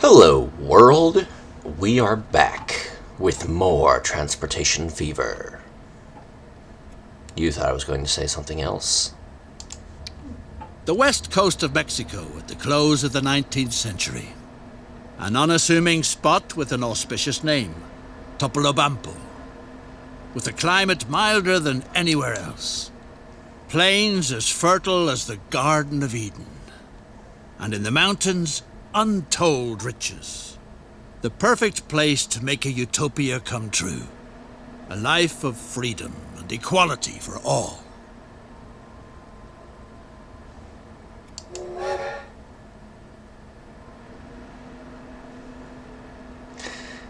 Hello, world. We are back with more Transportation Fever. You thought I was going to say something else? The west coast of Mexico at the close of the 19th century. An unassuming spot with an auspicious name, Topolobampo. With a climate milder than anywhere else. Plains as fertile as the Garden of Eden. And in the mountains, untold riches. The perfect place to make a utopia come true. A life of freedom and equality for all.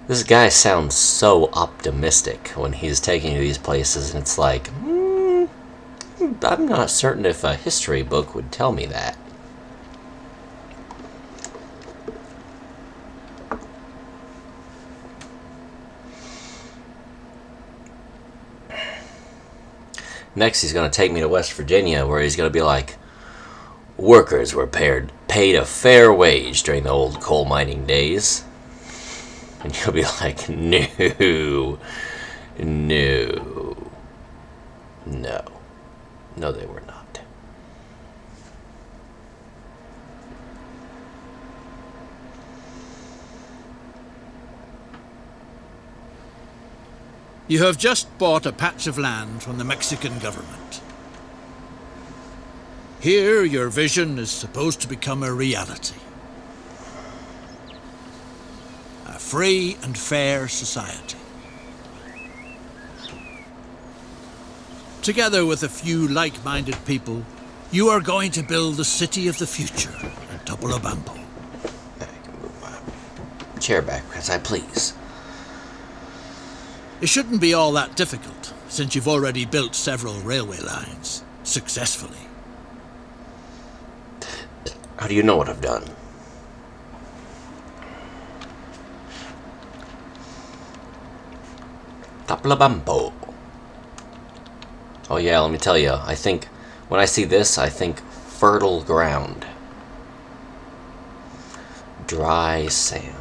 This guy sounds so optimistic when he's taking you to these places, and it's like, I'm not certain if a history book would tell me that. Next, he's going to take me to West Virginia, where he's going to be like, workers were paid a fair wage during the old coal mining days. And you'll be like, no, they were not. You have just bought a patch of land from the Mexican government. Here, your vision is supposed to become a reality. A free and fair society. Together with a few like-minded people, you are going to build the city of the future in Topolobampo. I can move my chair back as I please. It shouldn't be all that difficult, since you've already built several railway lines, successfully. How do you know what I've done? Topolobampo. Oh yeah, let me tell you, I think, when I see this, I think fertile ground. Dry sand.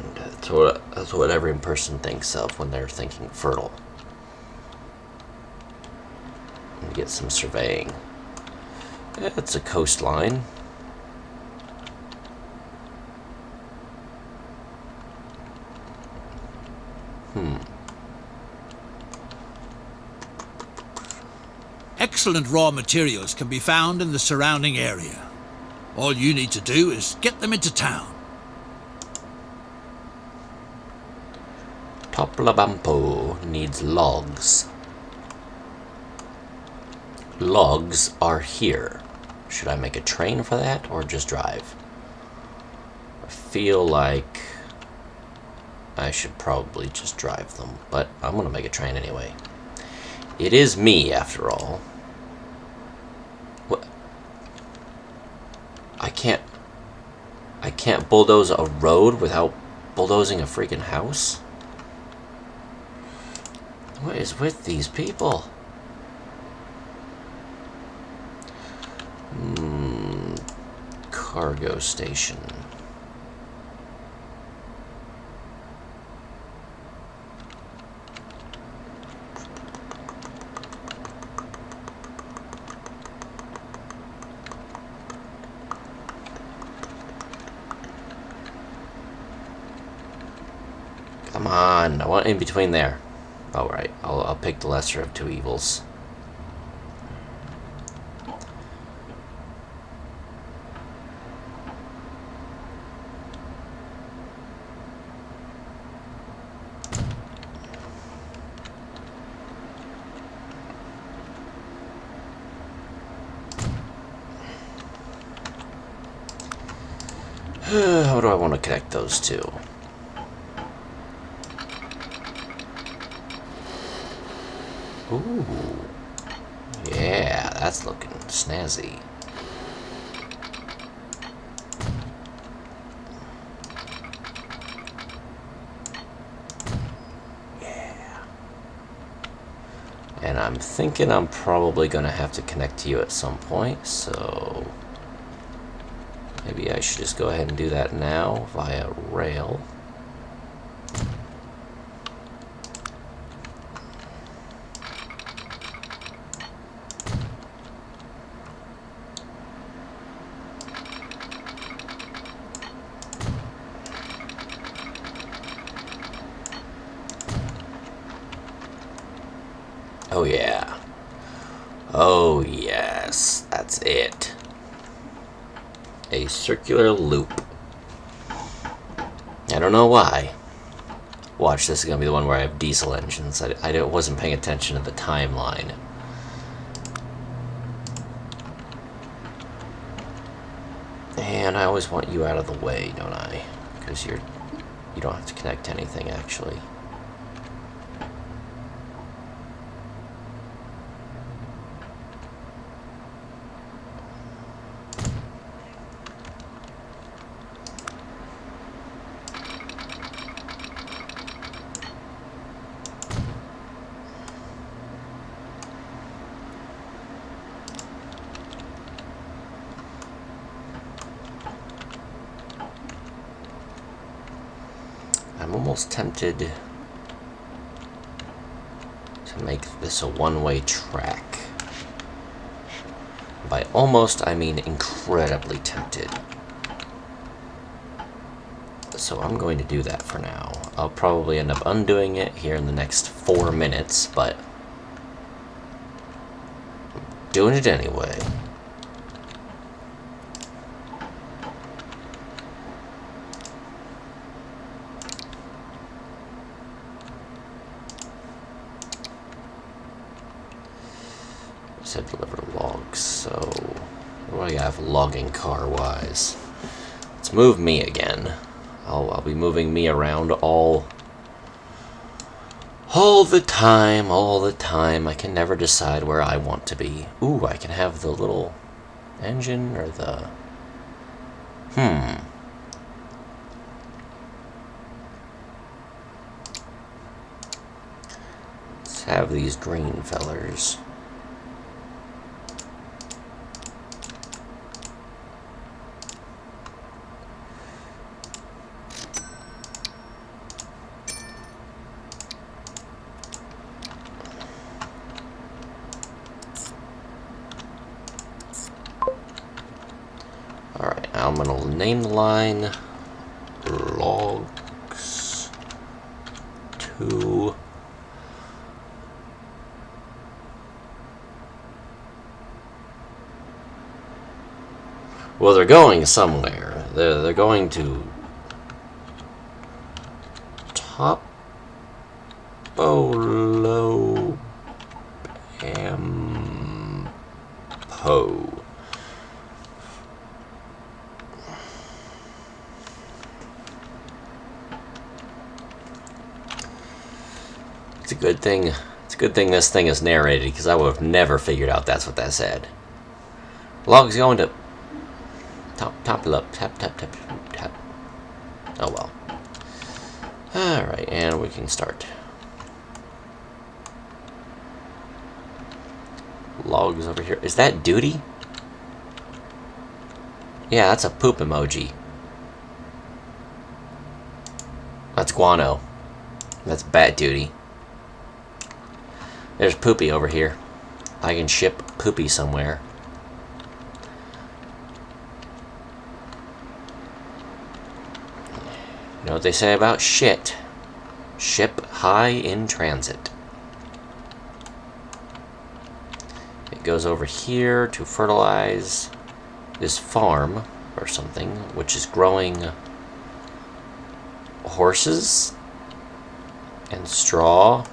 That's what every person thinks of when they're thinking fertile. Let me get some surveying. It's a coastline. Excellent raw materials can be found in the surrounding area. All you need to do is get them into town. Topolobampo needs logs. Logs are here. Should I make a train for that or just drive? I feel like I should probably just drive them, but I'm gonna make a train anyway. It is me, after all. What? I can't bulldoze a road without bulldozing a freaking house? What is with these people? Cargo station. Come on, I want in between there. Alright, I'll pick the lesser of two evils. How do I want to connect those two? Ooh. Yeah, that's looking snazzy. Yeah. And I'm thinking I'm probably going to have to connect to you at some point, so Maybe I should just go ahead and do that now via rail. Oh yeah. Oh yes, that's it. A circular loop. I don't know why. Watch, this is going to be the one where I have diesel engines. I wasn't paying attention to the timeline. And I always want you out of the way, don't I? Because you don't have to connect to anything, actually. I'm almost tempted to make this a one-way track. By almost, I mean incredibly tempted. So I'm going to do that for now. I'll probably end up undoing it here in the next 4 minutes, but I'm doing it anyway. Said deliver logs, so what do I have logging car wise? Let's move me again. I'll be moving me around all the time. I can never decide where I want to be. Ooh, I can have the little engine or the Let's have these green fellers. Alright, now I'm going to name the line logs 2. Well, they're going somewhere. They're going to Topolobampo. It's a good thing. It's a good thing this thing is narrated, because I would have never figured out that's what that said. Logs going to tap. Oh well. Alright, and we can start. Logs over here. Is that duty? Yeah, that's a poop emoji. That's guano. That's bat duty. There's Poopy over here. I can ship Poopy somewhere. You know what they say about shit? Ship high in transit. It goes over here to fertilize this farm or something, which is growing horses and straw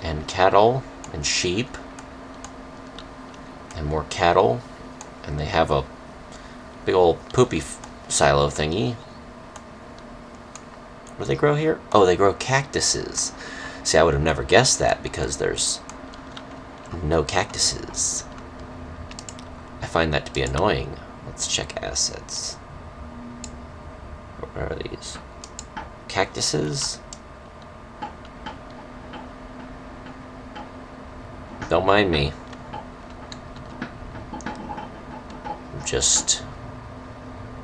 and cattle and sheep and more cattle, and they have a big old poopy silo thingy. What do they grow here? Oh, they grow cactuses. See, I would have never guessed that because there's no cactuses. I find that to be annoying. Let's check assets. What are these? Cactuses? Don't mind me. I'm just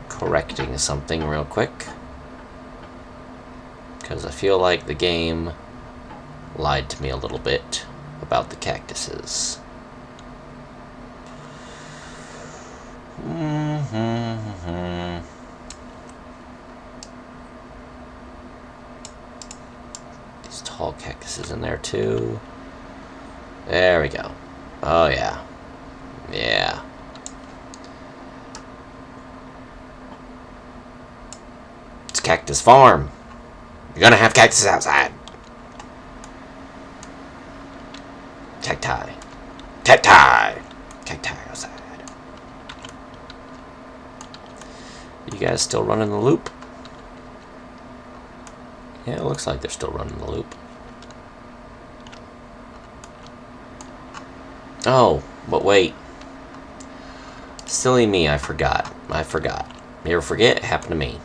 correcting something real quick, because I feel like the game lied to me a little bit about the cactuses. These tall cactuses in there too. There we go. Oh yeah. Yeah. It's Cactus Farm. You're gonna have cactuses outside. Cacti. Cacti. Cacti outside. You guys still running the loop? Yeah, it looks like they're still running the loop. Oh, but wait. Silly me, I forgot. You ever forget? It happened to me.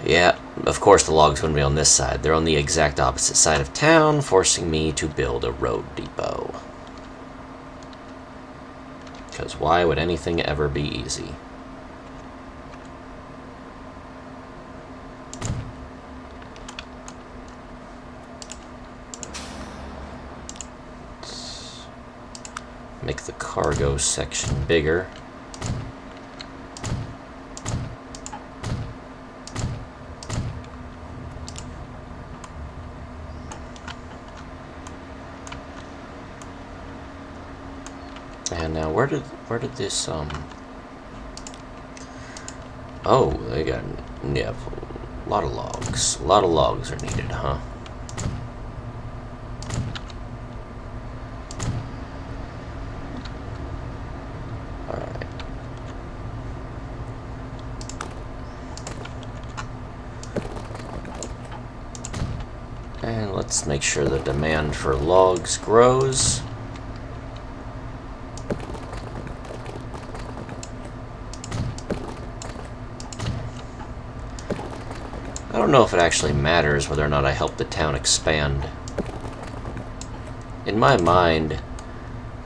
Yeah, of course the logs wouldn't be on this side. They're on the exact opposite side of town, forcing me to build a road depot. Because why would anything ever be easy? Let's make the cargo section bigger. And now where did this oh, they got, yeah, a lot of logs. A lot of logs are needed, huh? Alright. And let's make sure the demand for logs grows. I don't know if it actually matters whether or not I help the town expand. In my mind,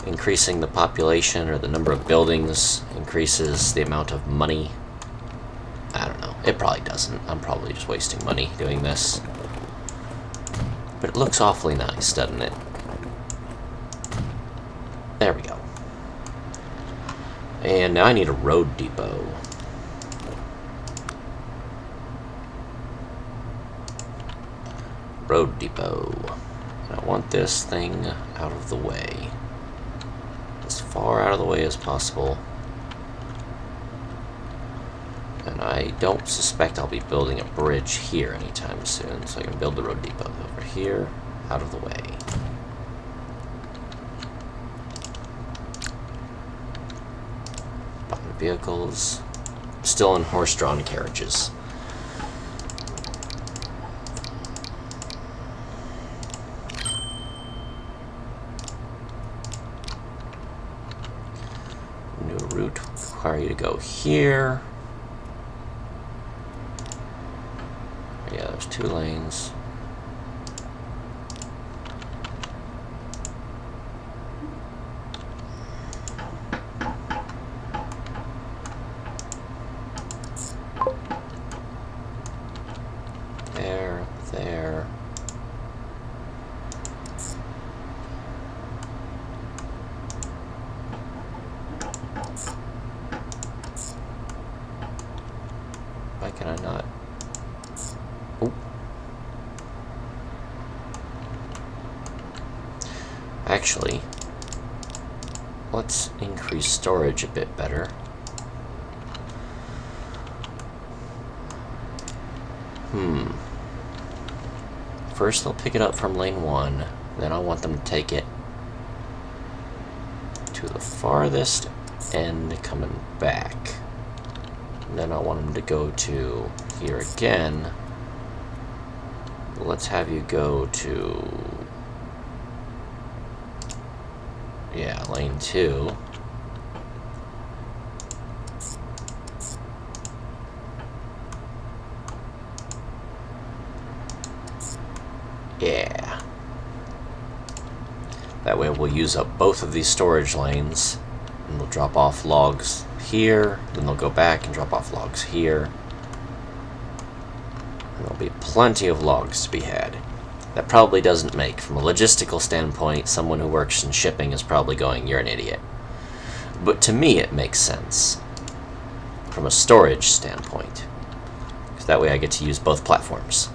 increasing the population or the number of buildings increases the amount of money. I don't know. It probably doesn't. I'm probably just wasting money doing this. But it looks awfully nice, doesn't it? There we go. And now I need a road depot. Road depot. And I want this thing out of the way. As far out of the way as possible. And I don't suspect I'll be building a bridge here anytime soon, so I can build the road depot over here, out of the way. Button vehicles. Still in horse-drawn carriages. Require you to go here. Yeah, there's 2 lanes. There. Why can I not? Oh. Actually, let's increase storage a bit better. First they'll pick it up from lane 1, then I want them to take it to the farthest end coming back. Then I want them to go to here again. Let's have you go to, yeah, lane 2. Yeah. That way we'll use up both of these storage lanes, and we'll drop off logs here, then they'll go back and drop off logs here. And there'll be plenty of logs to be had. That probably doesn't make, from a logistical standpoint, someone who works in shipping is probably going, "You're an idiot." But to me it makes sense, from a storage standpoint. Because that way I get to use both platforms.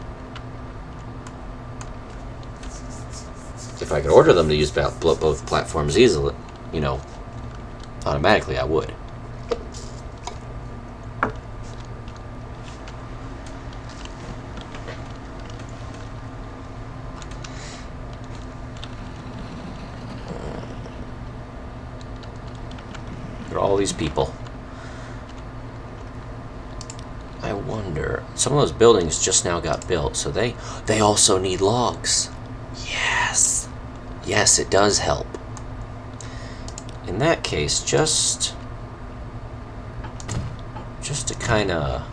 If I could order them to use both platforms easily, automatically I would. Look at all these people. I wonder, some of those buildings just now got built, so they also need logs. Yes. Yes, it does help. In that case, just to kind of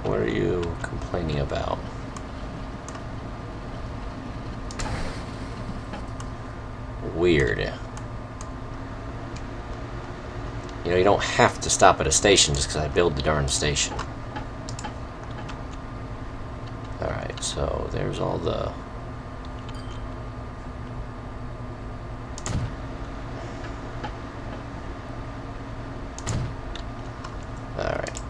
what are you complaining about? Weird. You don't have to stop at a station just because I build the darn station. Alright, so there's all the... Alright.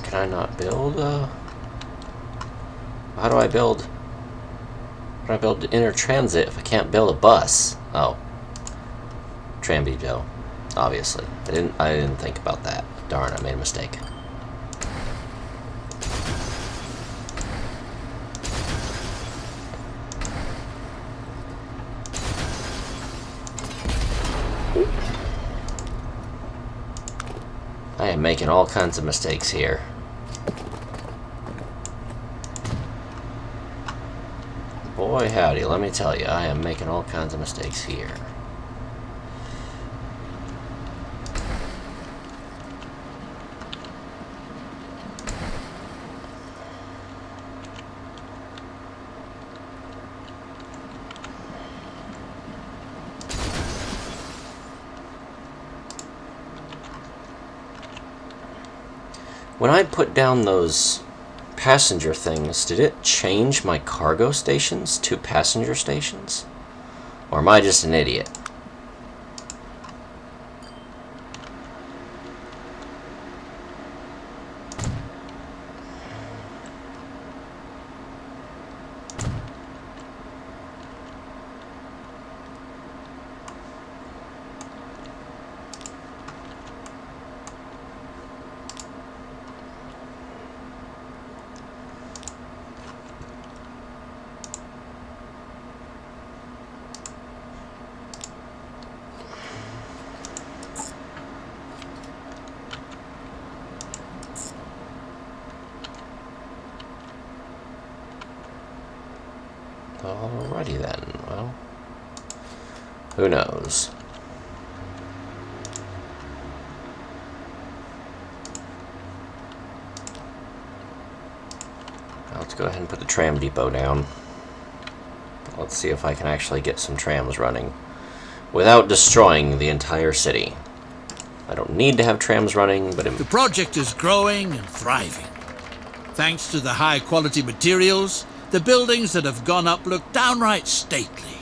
Can I not build How do I build intertransit if I can't build a bus? Oh. Tramby, obviously. I didn't think about that. Darn, I made a mistake. I am making all kinds of mistakes here. Boy howdy, let me tell you, I am making all kinds of mistakes here. When I put down those passenger things, did it change my cargo stations to passenger stations? Or am I just an idiot? Alrighty then, well, who knows? Let's go ahead and put the tram depot down. Let's see if I can actually get some trams running without destroying the entire city. I don't need to have trams running, but... The project is growing and thriving. Thanks to the high-quality materials, the buildings that have gone up look downright stately.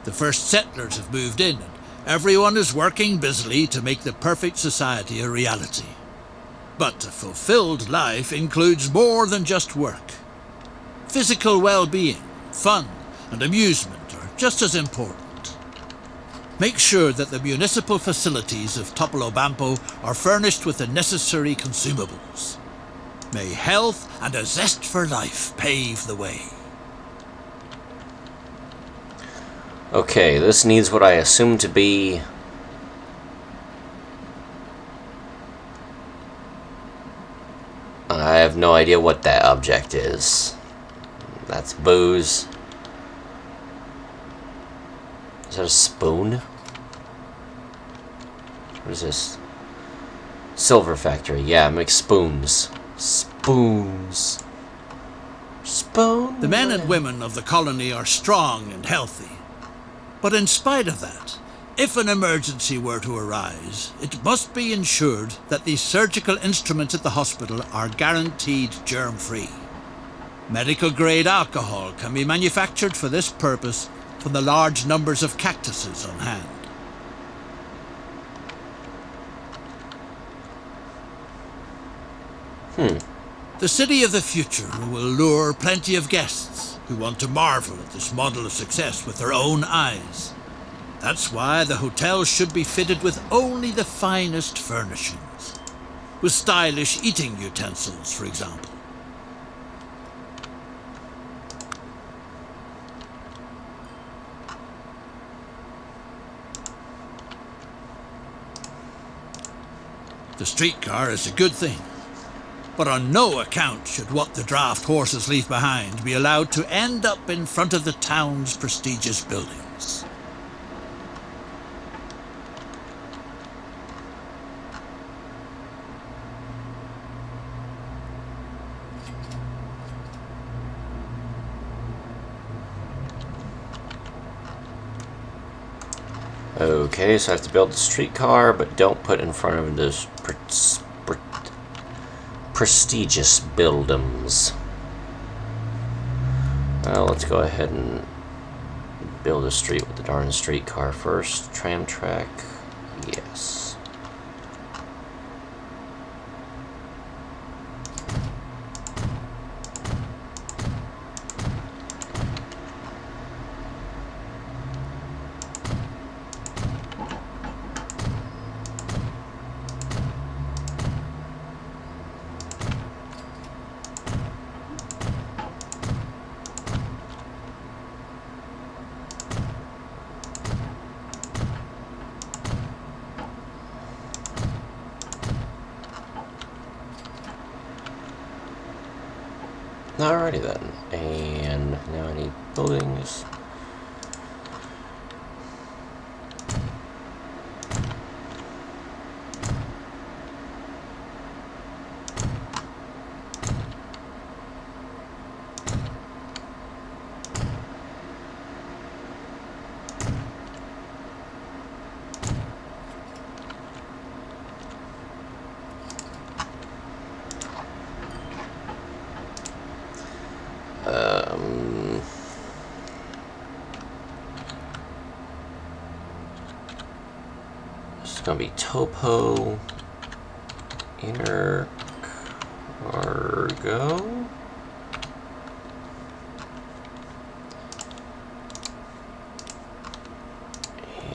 The first settlers have moved in, and everyone is working busily to make the perfect society a reality. But a fulfilled life includes more than just work. Physical well-being, fun, and amusement are just as important. Make sure that the municipal facilities of Topolobampo are furnished with the necessary consumables. May health and a zest for life pave the way. Okay, this needs what I assume to be... I have no idea what that object is. That's booze. Is that a spoon? What is this? Silver factory. Yeah, make spoons. Spoons. Spoon. The men and women of the colony are strong and healthy. But in spite of that, if an emergency were to arise, it must be ensured that the surgical instruments at the hospital are guaranteed germ-free. Medical-grade alcohol can be manufactured for this purpose from the large numbers of cactuses on hand. The city of the future will lure plenty of guests who want to marvel at this model of success with their own eyes. That's why the hotel should be fitted with only the finest furnishings, with stylish eating utensils, for example. The streetcar is a good thing, but on no account should what the draft horses leave behind be allowed to end up in front of the town's prestigious buildings. Okay, so I have to build a streetcar, but don't put in front of this prestigious buildings. Well, let's go ahead and build a street with the darn streetcar first. Tram track, yes. Alrighty then, and now I need buildings. It's gonna be Topo, Inner Cargo,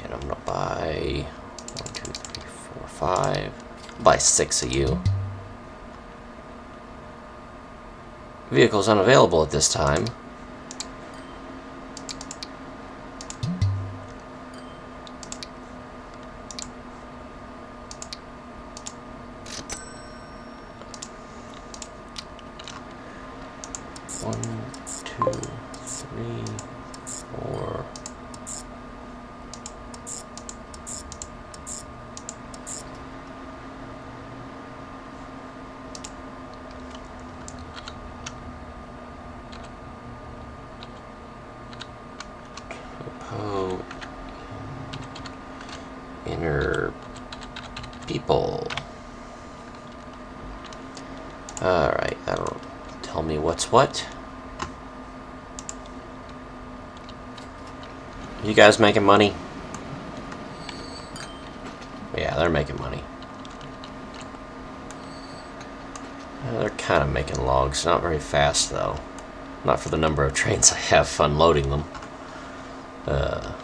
and I'm gonna buy 1, 2, 3, 4, 5. I'll buy 6 of you. Vehicles unavailable at this time. One, two, three, four. Topo, inner people. Alright, that'll tell me what's what. You guys making money? Yeah, they're making money. They're kind of making logs. Not very fast, though. Not for the number of trains I have unloading them. A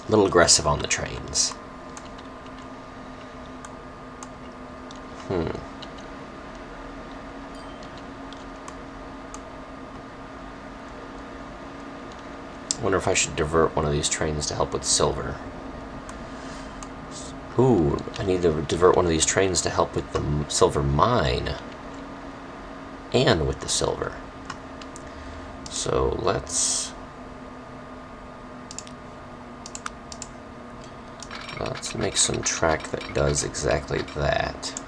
little aggressive on the trains. Wonder if I should divert one of these trains to help with silver. Ooh, I need to divert one of these trains to help with the silver mine. And with the silver. So let's make some track that does exactly that.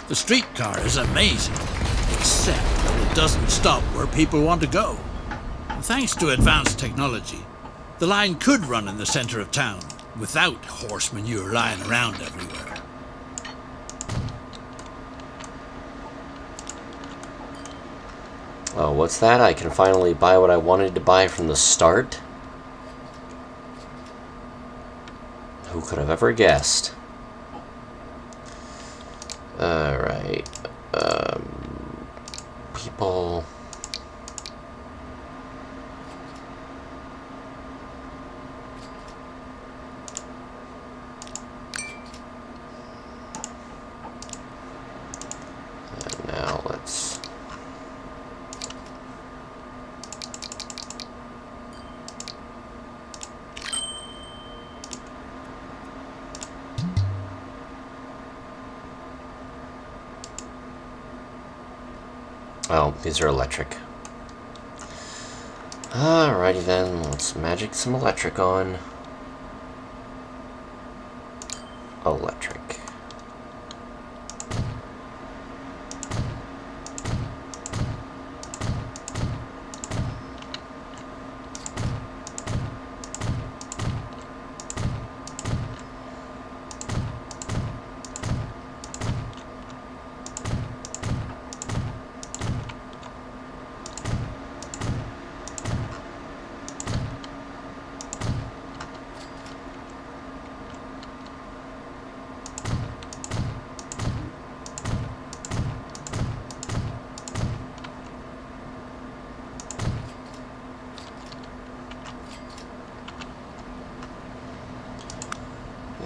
The streetcar is amazing, except that it doesn't stop where people want to go. Thanks to advanced technology, the line could run in the center of town without horse manure lying around everywhere. Oh, what's that? I can finally buy what I wanted to buy from the start? Who could have ever guessed? Alright. People... And now let's... Oh, these are electric. Alrighty then, let's magic some electric on. Electric.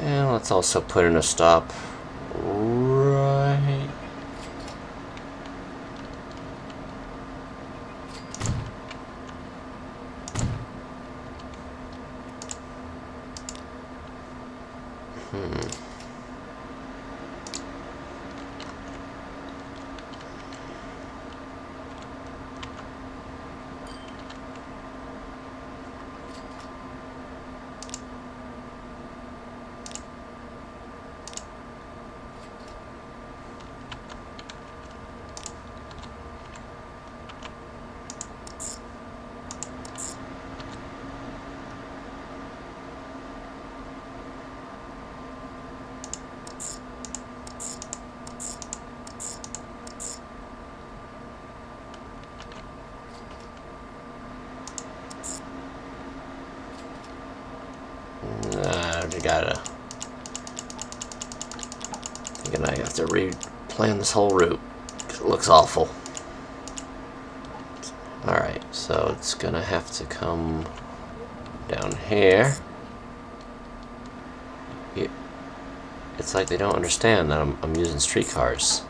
And let's also put in a stop right... Thinking I have to replan this whole route, because it looks awful. Alright, so it's gonna have to come down here. It's like they don't understand that I'm using streetcars.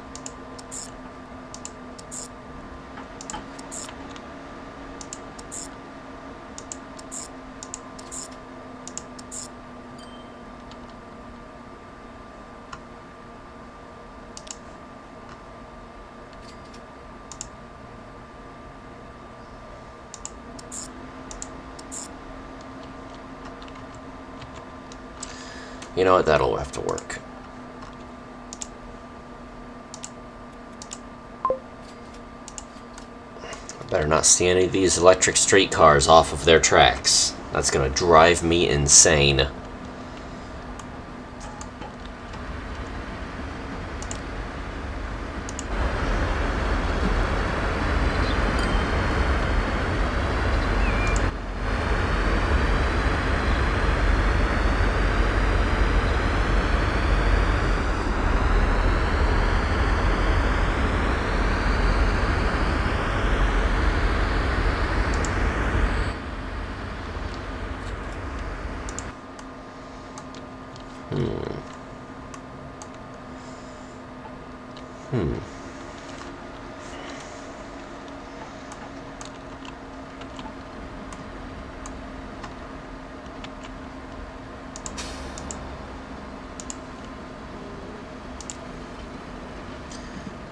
You know what? That'll have to work. I better not see any of these electric streetcars off of their tracks. That's gonna drive me insane.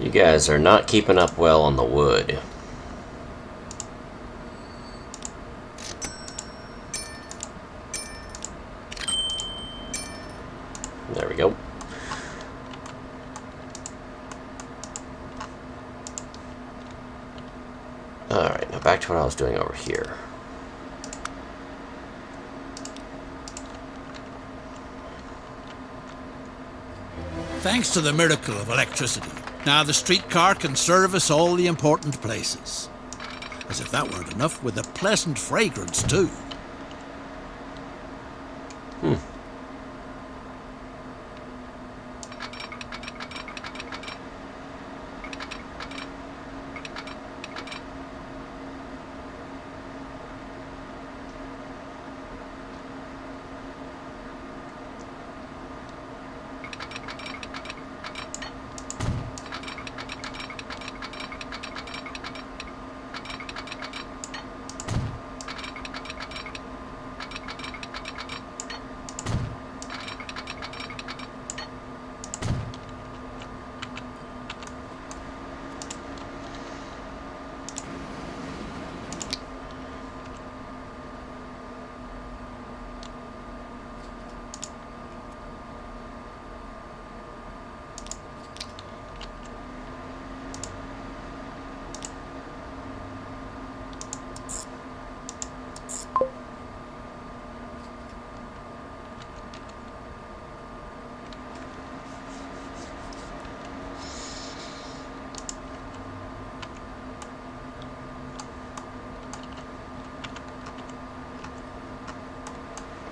You guys are not keeping up well on the wood. There we go. Alright, now back to what I was doing over here. Thanks to the miracle of electricity, now the streetcar can service all the important places. As if that weren't enough, with a pleasant fragrance too.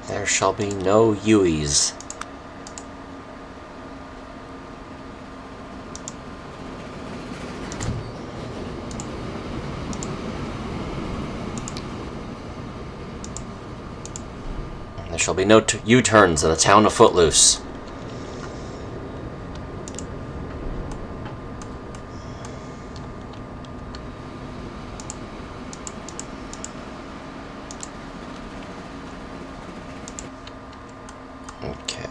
There shall be no Yuis. There shall be no U-turns in the town of Footloose. Okay.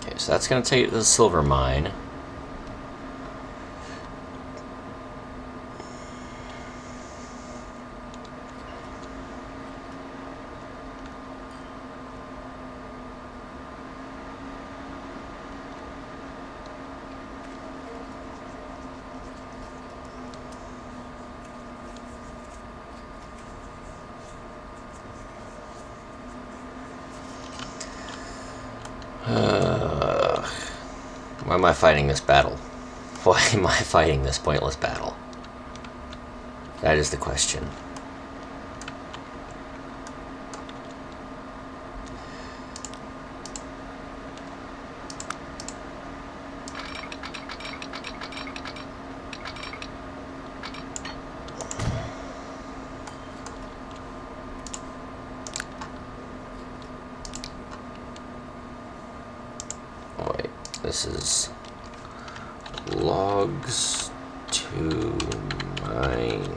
Okay, so that's going to take you to the silver mine. Why am I fighting this battle? Why am I fighting this pointless battle? That is the question. Wait, this is logs to mine.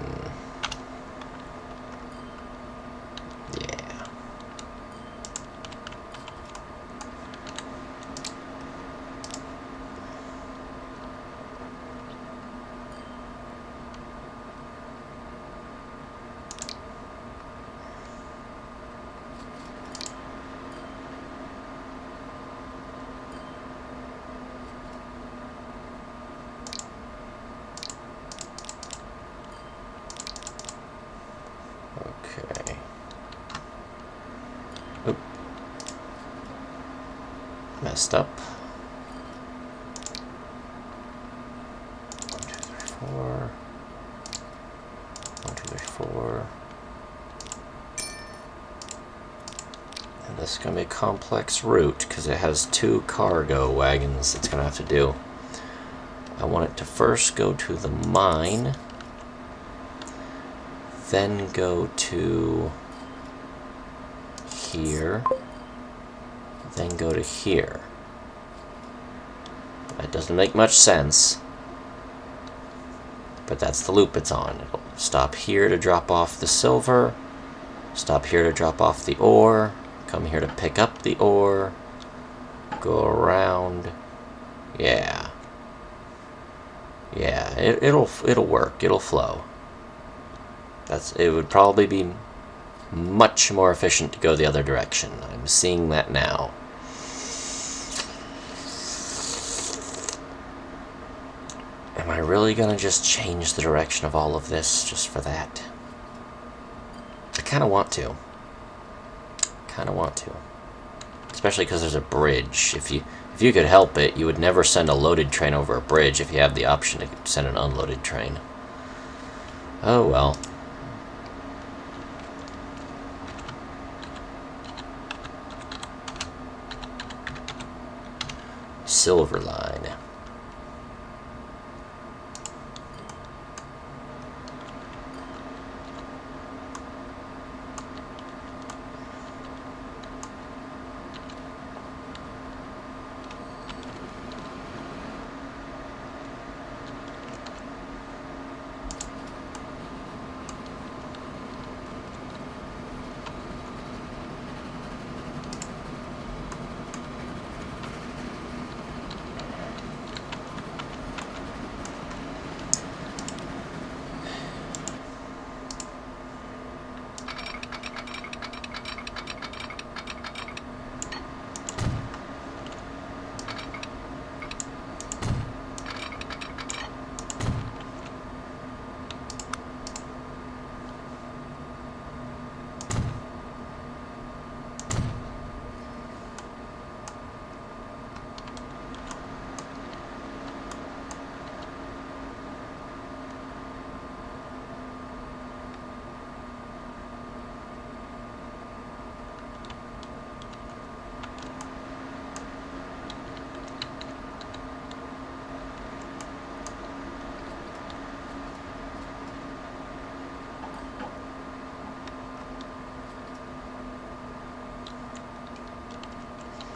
messed up. 1, 2, 3, 4. 1, 2, 3, 4. And this is going to be a complex route because it has 2 cargo wagons it's going to have to do. I want it to first go to the mine, then go to here, then go to here. That doesn't make much sense, but that's the loop it's on. It'll stop here to drop off the silver, stop here to drop off the ore, come here to pick up the ore, go around. Yeah. Yeah, it'll work. It'll flow. It would probably be much more efficient to go the other direction. I'm seeing that now. Am I really gonna just change the direction of all of this just for that? I kind of want to. Especially because there's a bridge. If you could help it, you would never send a loaded train over a bridge if you have the option to send an unloaded train. Oh well. Silver Line.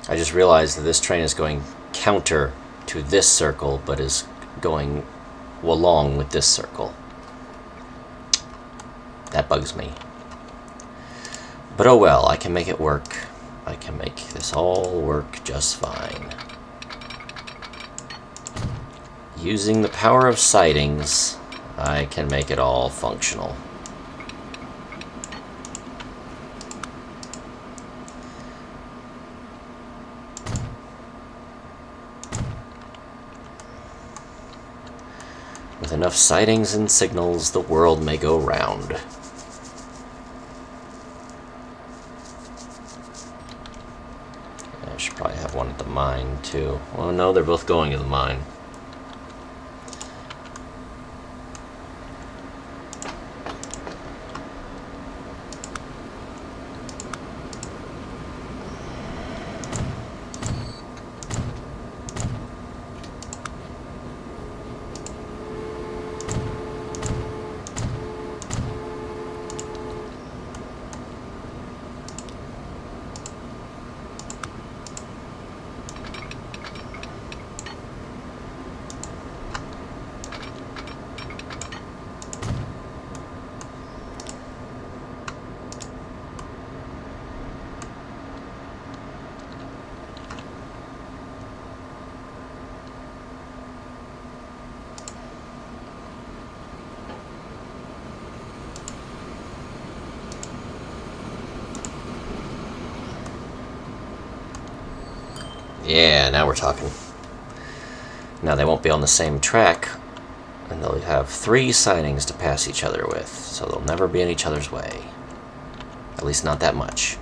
I just realized that this train is going counter to this circle, but is going along with this circle. That bugs me. But oh well, I can make it work. I can make this all work just fine. Using the power of sightings, I can make it all functional. With enough sightings and signals, the world may go round. I should probably have one at the mine, too. Well, no, they're both going to the mine. Yeah, now we're talking. Now they won't be on the same track, and they'll have 3 sightings to pass each other with, so they'll never be in each other's way. At least not that much.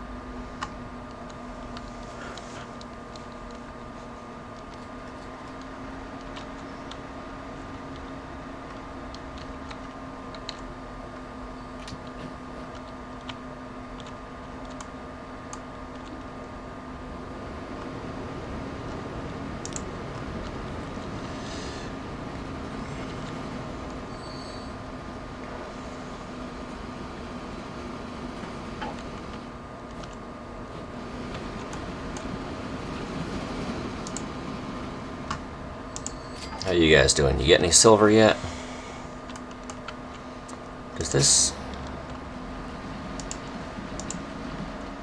How you guys doing? You get any silver yet? Does this...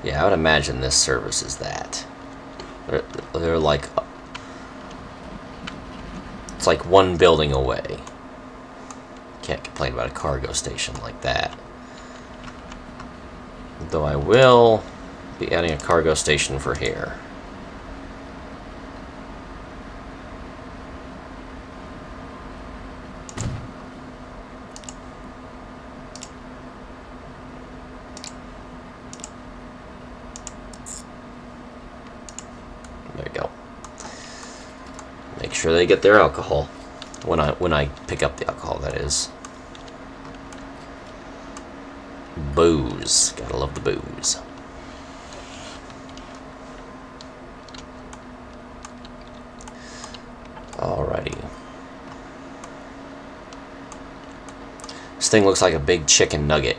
Yeah, I would imagine this service is that. They're like... It's like one building away. Can't complain about a cargo station like that. Though I will be adding a cargo station for here. There you go. Make sure they get their alcohol when I pick up the alcohol, that is. Booze. Gotta love the booze. Alrighty. This thing looks like a big chicken nugget.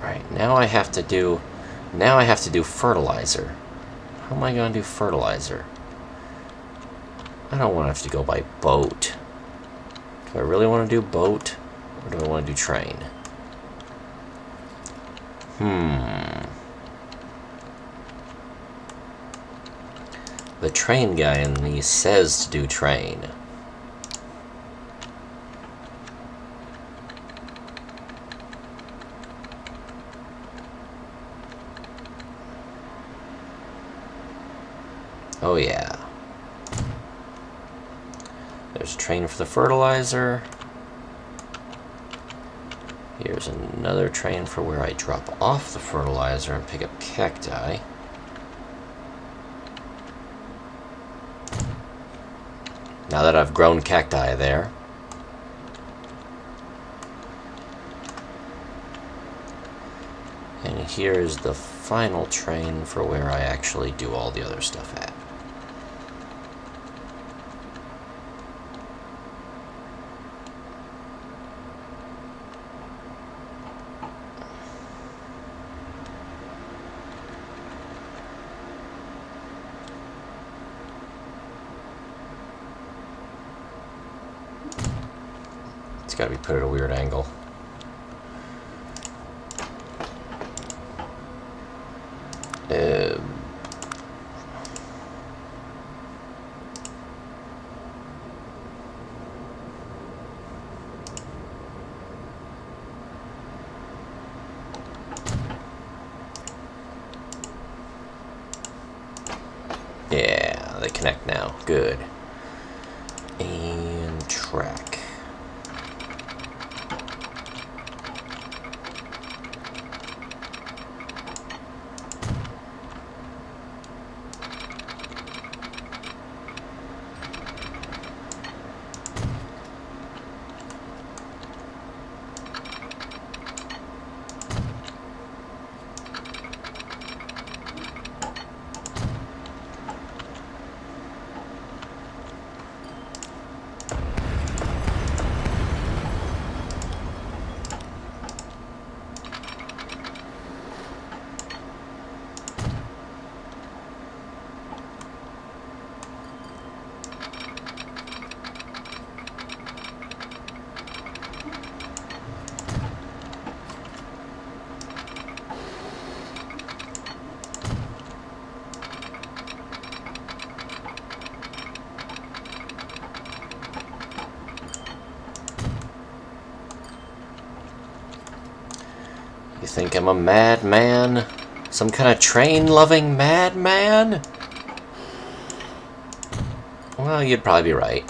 Alright, now I have to do fertilizer. How am I gonna do fertilizer? I don't want to have to go by boat. Do I really want to do boat? Or do I want to do train? The train guy in me says to do train. Oh yeah. There's a train for the fertilizer. Here's another train for where I drop off the fertilizer and pick up cacti. Now that I've grown cacti there. And here is the final train for where I actually do all the other stuff at. It's got to be put at a weird angle. Yeah, they connect now. Good. And track. You think I'm a madman? Some kind of train-loving madman? Well, you'd probably be right.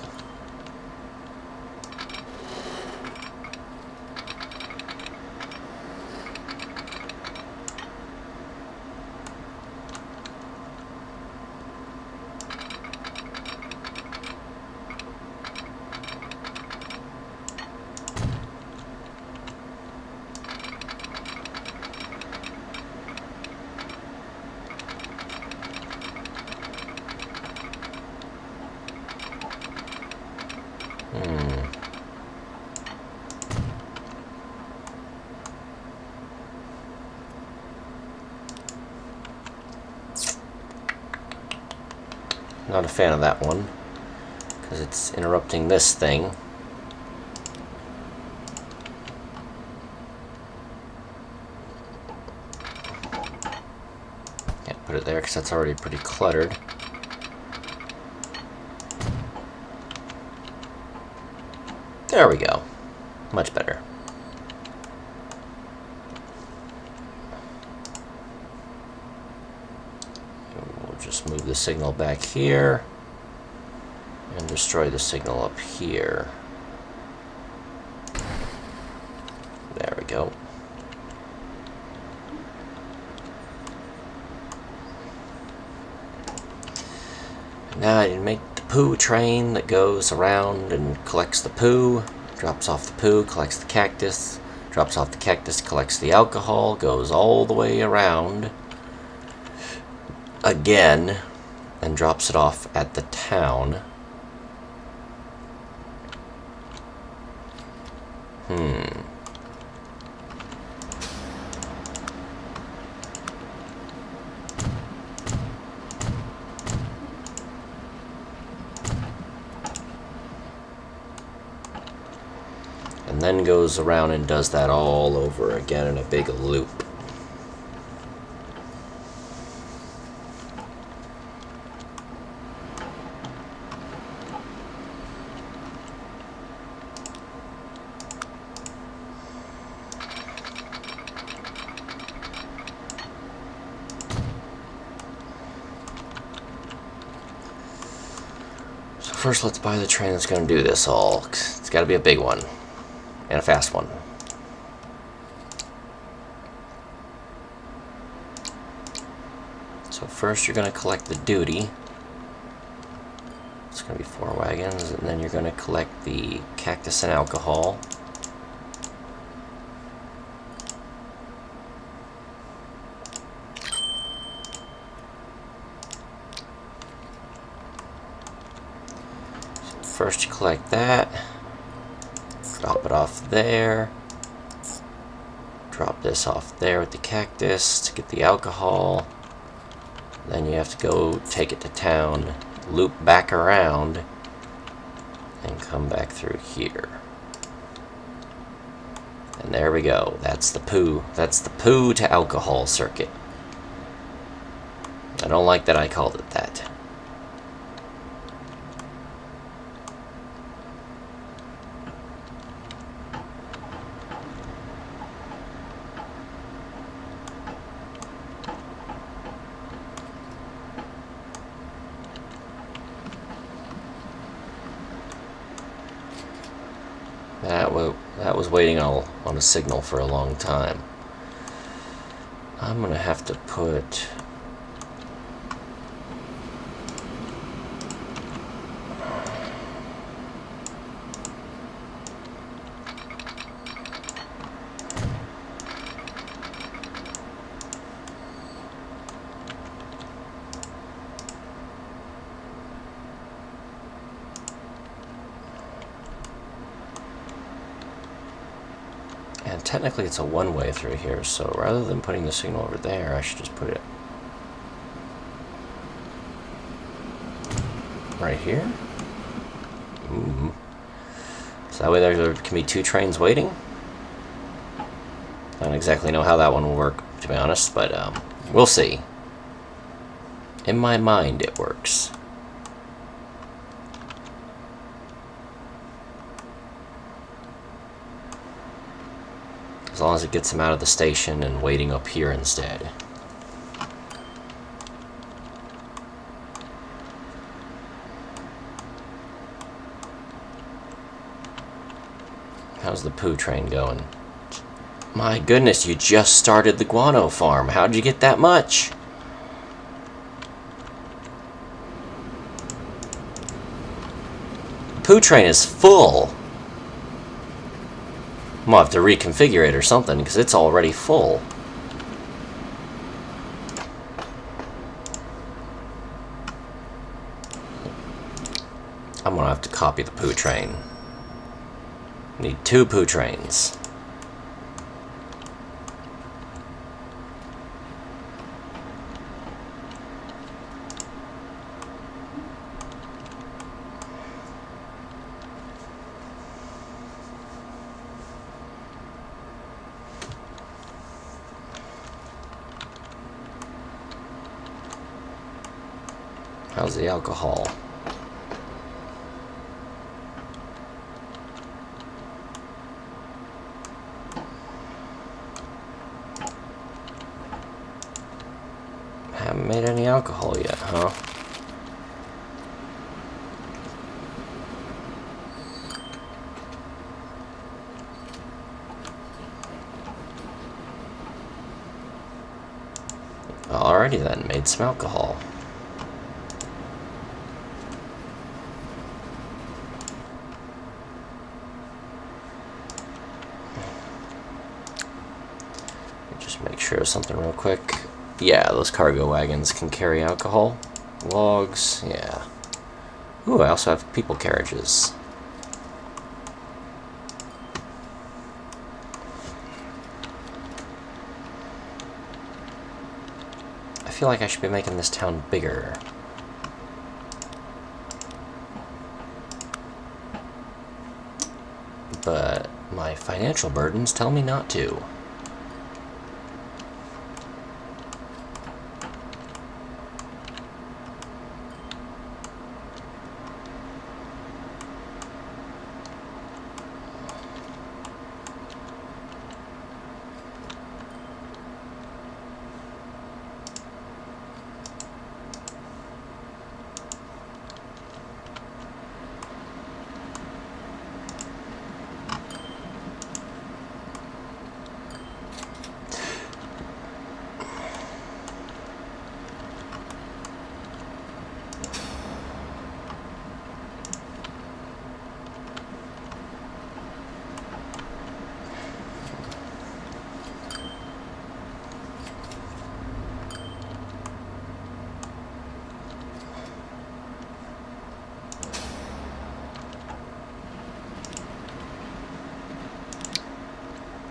Not a fan of that one, because it's interrupting this thing. Can't put it there because that's already pretty cluttered. There we go. Much better. We'll just move the signal back here and destroy the signal up here. There we go. Now I need to make the poo train that goes around and collects the poo, drops off the poo, collects the cactus, drops off the cactus, collects the alcohol, goes all the way around again, and drops it off at the town. And then goes around and does that all over again in a big loop. So first let's buy the train that's going to do this all. It's got to be a big one. And a fast one. So first you're going to collect the duty. It's going to be 4 wagons, and then you're going to collect the cactus and alcohol. So first you collect that. Drop it off there. Drop this off there with the cactus to get the alcohol. Then you have to go take it to town, loop back around, and come back through here. And there we go. That's the poo. That's the poo to alcohol circuit. I don't like that I called it that. That was waiting on a signal for a long time. I'm gonna have to put... And technically it's a one-way through here, so rather than putting the signal over there, I should just put it right here. Ooh. So that way there can be 2 trains waiting. I don't exactly know how that one will work, to be honest, but we'll see. In my mind, it works. As long as it gets him out of the station and waiting up here instead. How's the poo train going? My goodness, you just started the guano farm. How'd you get that much? Poo train is full. I'm gonna have to reconfigure it or something because it's already full. I'm gonna have to copy the poo train. Need 2 poo trains. How's the alcohol? Haven't made any alcohol yet, huh? Alrighty then, made some alcohol. Just make sure of something real quick. Yeah, those cargo wagons can carry alcohol. Logs, yeah. Ooh, I also have people carriages. I feel like I should be making this town bigger. But my financial burdens tell me not to.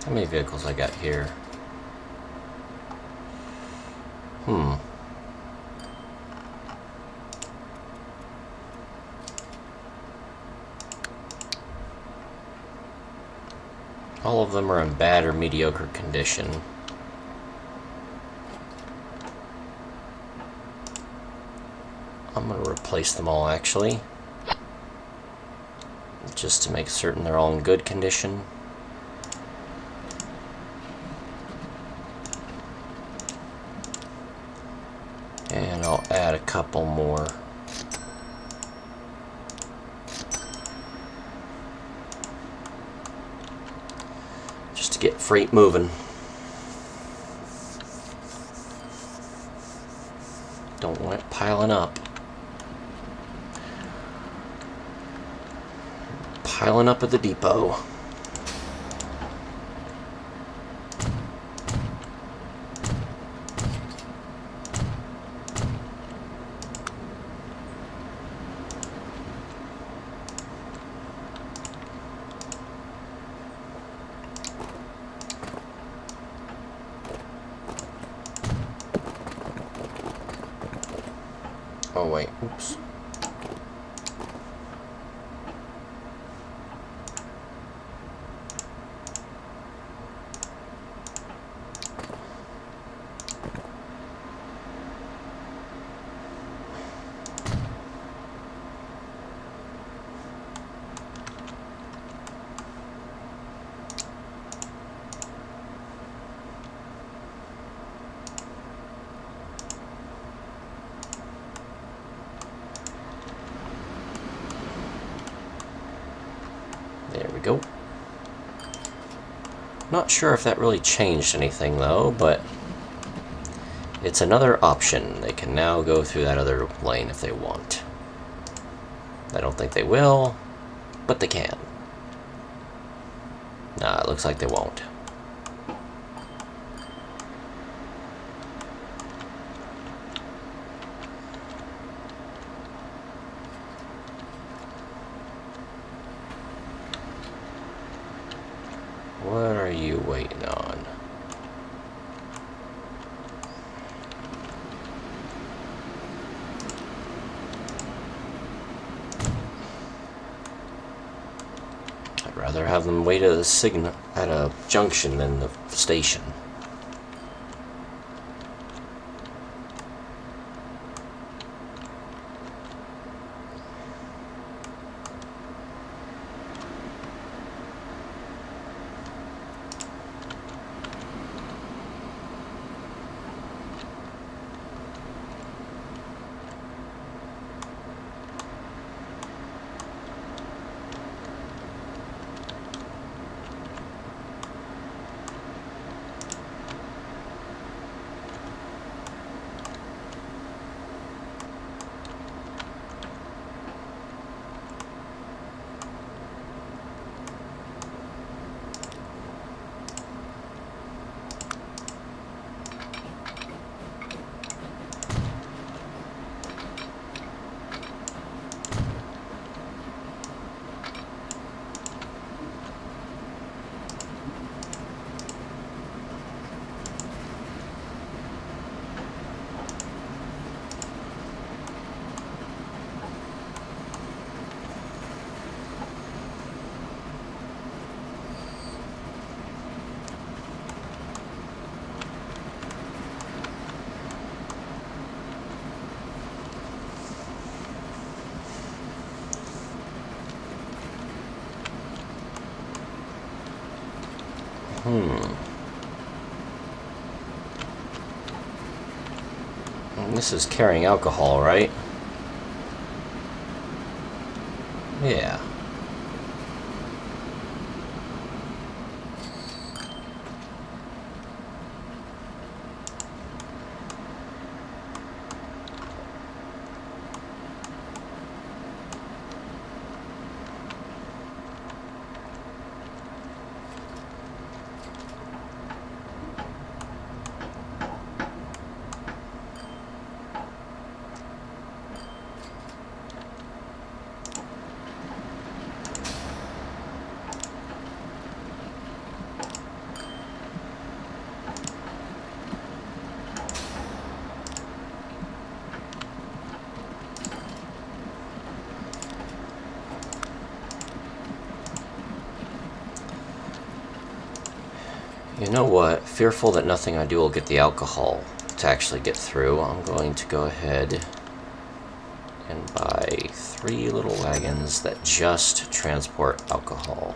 How many vehicles I got here? All of them are in bad or mediocre condition. I'm gonna replace them all, actually. Just to make certain they're all in good condition. And I'll add a couple more. Just to get freight moving. Don't want it piling up. Piling up at the depot. Oh wait, oops. There we go. Not sure if that really changed anything though, but it's another option. They can now go through that other lane if they want. I don't think they will, but they can. Nah, it looks like they won't. What are you waiting on? I'd rather have them wait at a signal at a junction than the station. And this is carrying alcohol, right? Yeah. You know what? Fearful that nothing I do will get the alcohol to actually get through, I'm going to go ahead and buy 3 little wagons that just transport alcohol.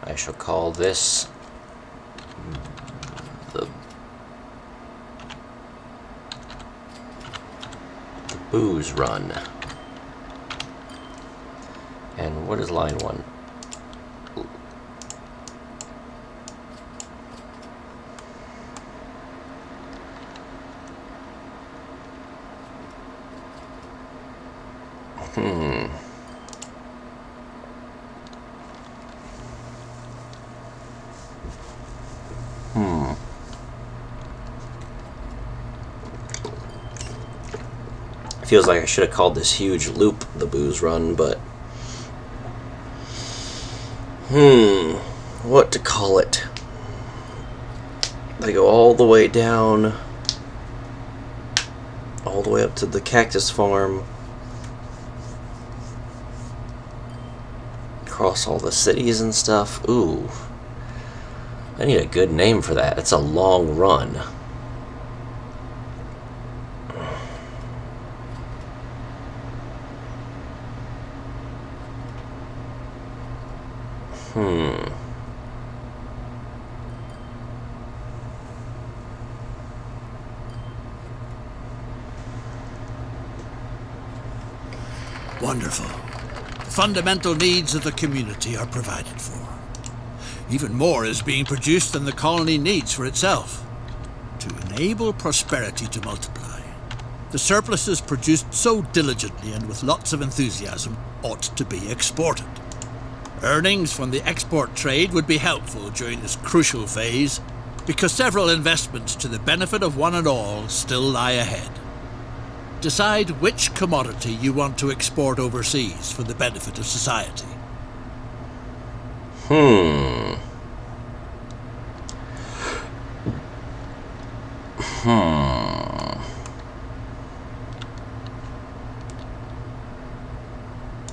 I shall call this the booze run. And what is line 1? Feels like I should have called this huge loop the booze run, but what to call it? They go all the way down, all the way up to the cactus farm, across all the cities and stuff. Ooh, I need a good name for that. It's a long run. Wonderful. The fundamental needs of the community are provided for. Even more is being produced than the colony needs for itself. To enable prosperity to multiply, the surpluses produced so diligently and with lots of enthusiasm ought to be exported. Earnings from the export trade would be helpful during this crucial phase, because several investments to the benefit of one and all still lie ahead. Decide which commodity you want to export overseas for the benefit of society. I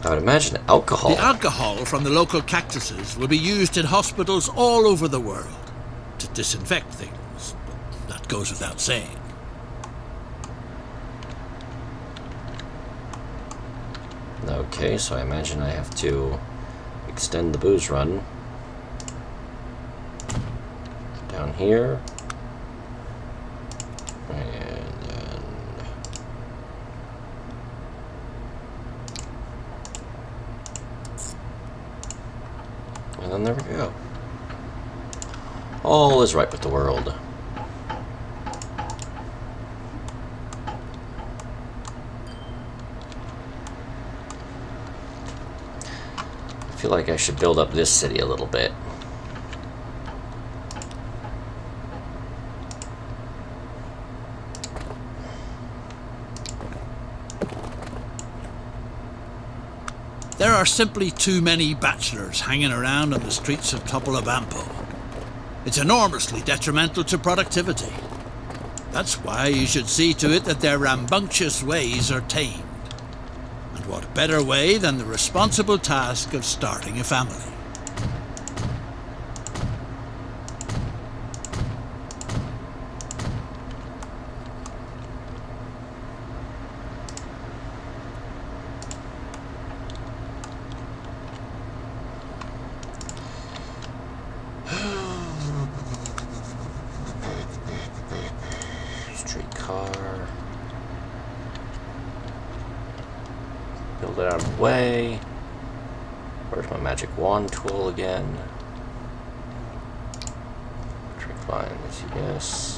would imagine alcohol. The alcohol from the local cactuses will be used in hospitals all over the world to disinfect things. But that goes without saying. Okay, so I imagine I have to extend the booze run down here. And then there we go. All is right with the world. I feel like I should build up this city a little bit. There are simply too many bachelors hanging around on the streets of Topolobampo. It's enormously detrimental to productivity. That's why you should see to it that their rambunctious ways are tamed. And what better way than the responsible task of starting a family? car. Build it out of the way. Where's my magic wand tool again? Trick lines, yes.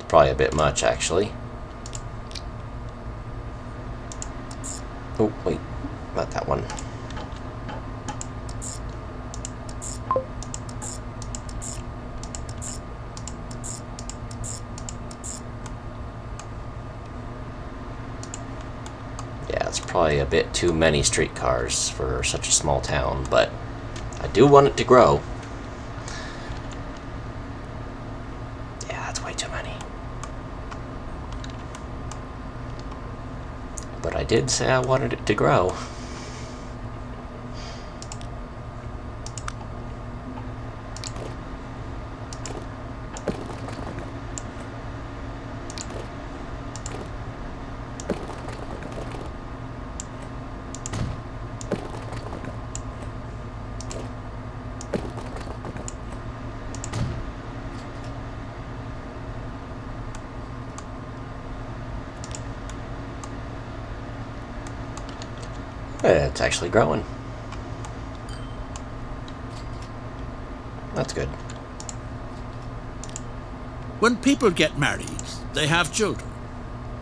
Probably a bit much, actually. Oh, wait. Not that one. Yeah, it's probably a bit too many streetcars for such a small town, but I do want it to grow. Yeah, that's way too many. But I did say I wanted it to grow. It's actually growing. That's good. When people get married, they have children.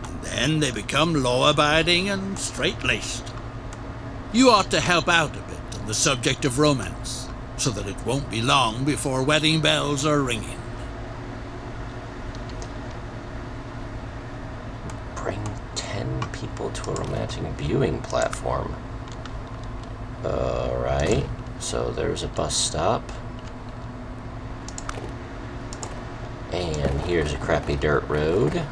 And then they become law-abiding and straight-laced. You ought to help out a bit on the subject of romance, so that it won't be long before wedding bells are ringing. Bring 10 people to a romantic viewing platform. Alright, so there's a bus stop. And here's a crappy dirt road.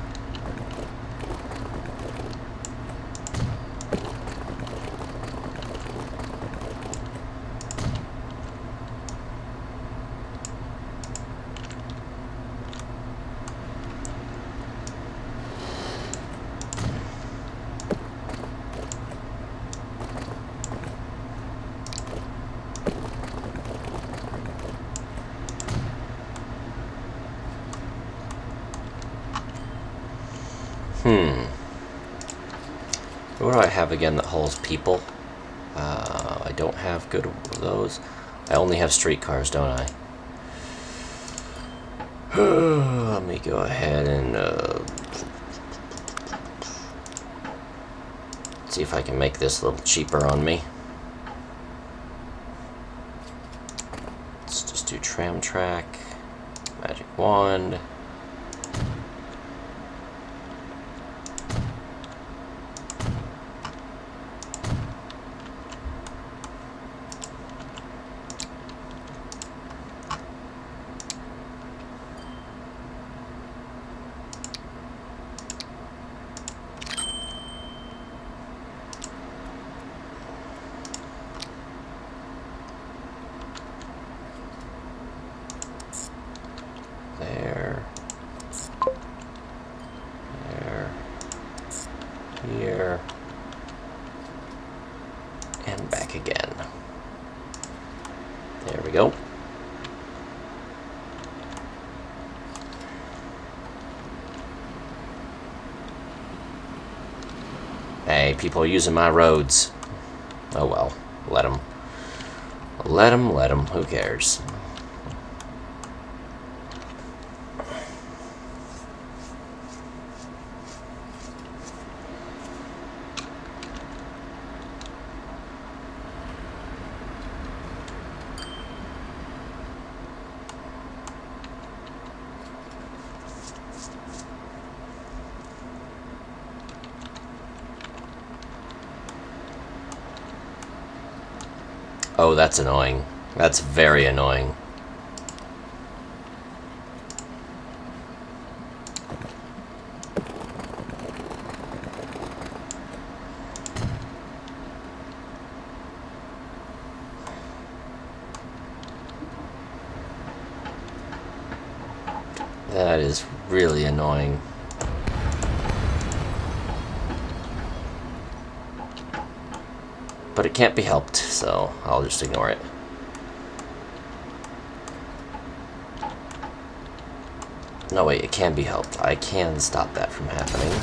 What do I have again that holds people? I don't have good of those. I only have streetcars, don't I? Let me go ahead and see if I can make this a little cheaper on me. Let's just do tram track, magic wand. Here and back again. There we go. Hey, people are using my roads. Oh well, let them. Let them. Who cares? Oh, that's annoying. That's very annoying. That is really annoying. But it can't be helped, so I'll just ignore it. No, wait, it can be helped. I can stop that from happening.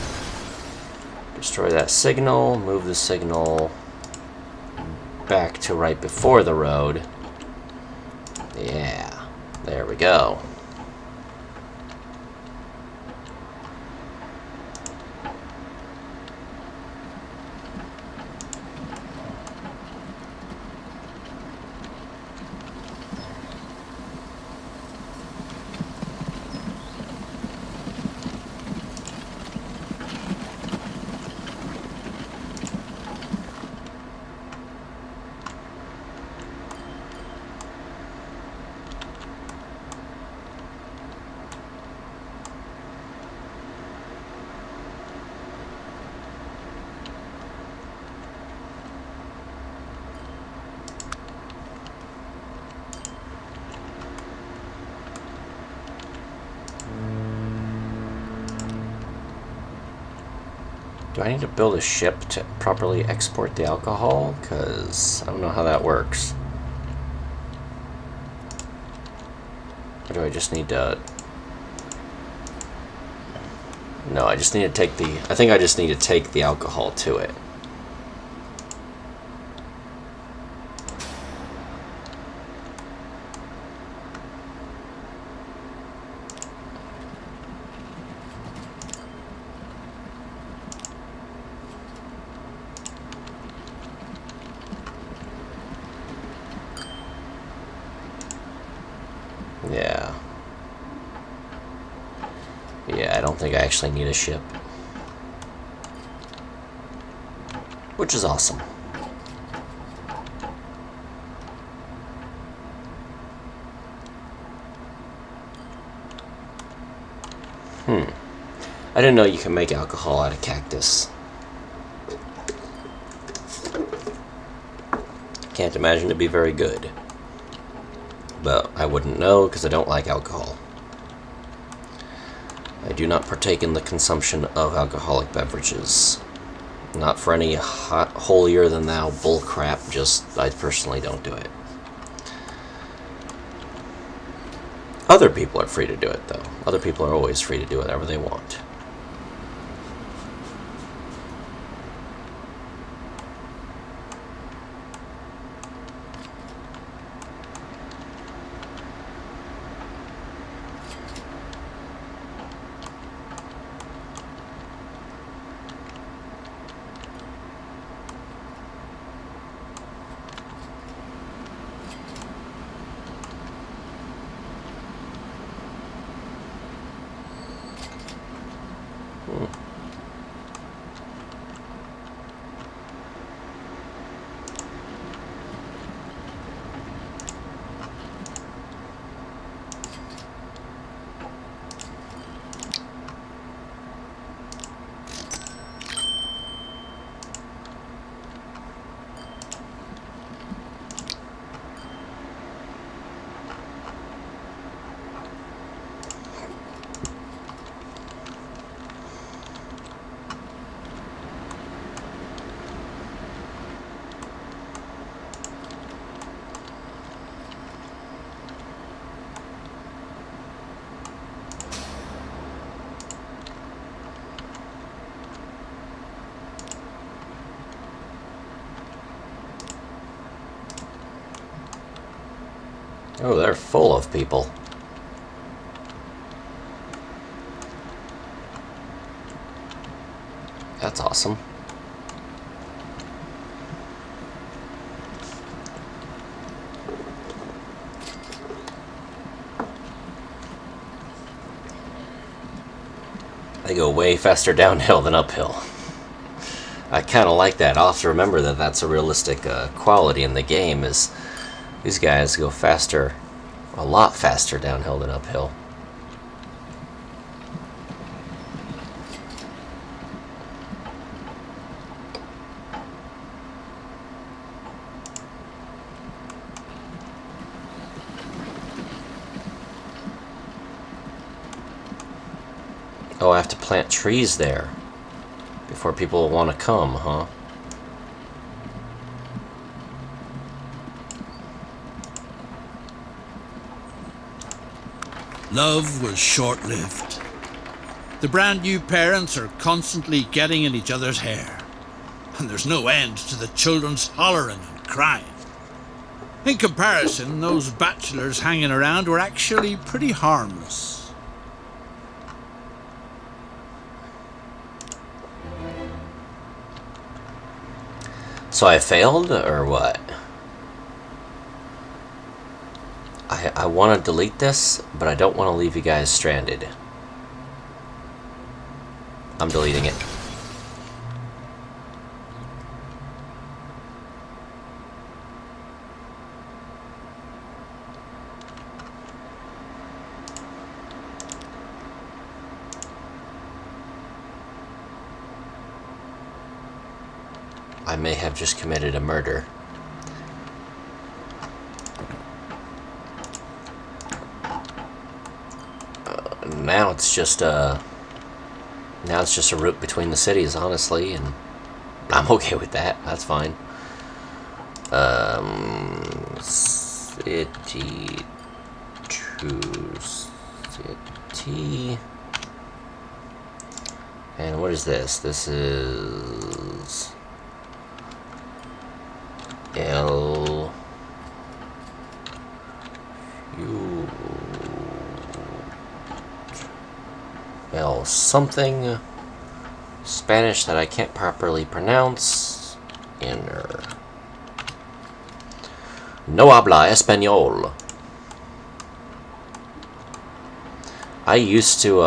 Destroy that signal, move the signal back to right before the road. Yeah, there we go. Do I need to build a ship to properly export the alcohol? Because I don't know how that works. Or do I just need to... No, I just need to take the... I think I just need to take the alcohol to it. Yeah. Yeah, I don't think I actually need a ship. Which is awesome. I didn't know you can make alcohol out of cactus. Can't imagine it'd be very good. But I wouldn't know because I don't like alcohol. I do not partake in the consumption of alcoholic beverages. Not for any holier-than-thou bullcrap, just I personally don't do it. Other people are free to do it, though. Other people are always free to do whatever they want. Oh, they're full of people. That's awesome. They go way faster downhill than uphill. I kind of like that. I'll have to remember that that's a realistic quality in the game, is these guys go faster, a lot faster downhill than uphill. Oh, I have to plant trees there before people want to come, huh? Love was short-lived. The brand new parents are constantly getting in each other's hair, and there's no end to the children's hollering and crying. In comparison, those bachelors hanging around were actually pretty harmless. So I failed, or what? I want to delete this, but I don't want to leave you guys stranded. I'm deleting it. I may have just committed a murder. Now it's just a route between the cities, honestly, and I'm okay with that. That's fine. City to city. And what is this? This is L U L something Spanish that I can't properly pronounce. Inner. No habla español. I used to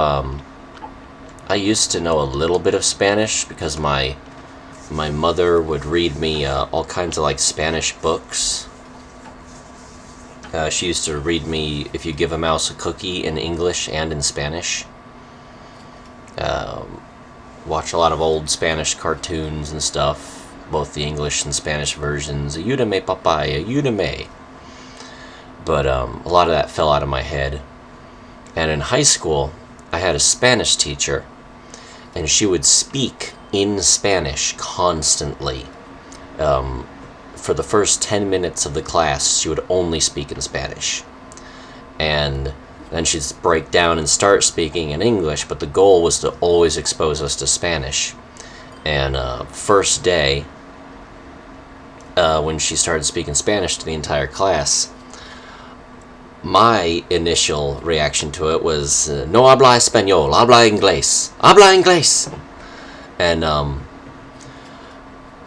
know a little bit of Spanish because my mother would read me all kinds of like Spanish books. She used to read me If You Give a Mouse a Cookie in English and in Spanish. Watch a lot of old Spanish cartoons and stuff, both the English and Spanish versions. Ayúdame, papá, ayúdame. But a lot of that fell out of my head. And in high school, I had a Spanish teacher, and she would speak in Spanish constantly. For the first 10 minutes of the class, she would only speak in Spanish. And then she'd break down and start speaking in English, but the goal was to always expose us to Spanish. And first day, when she started speaking Spanish to the entire class, my initial reaction to it was, no habla español, habla inglés, habla inglés. And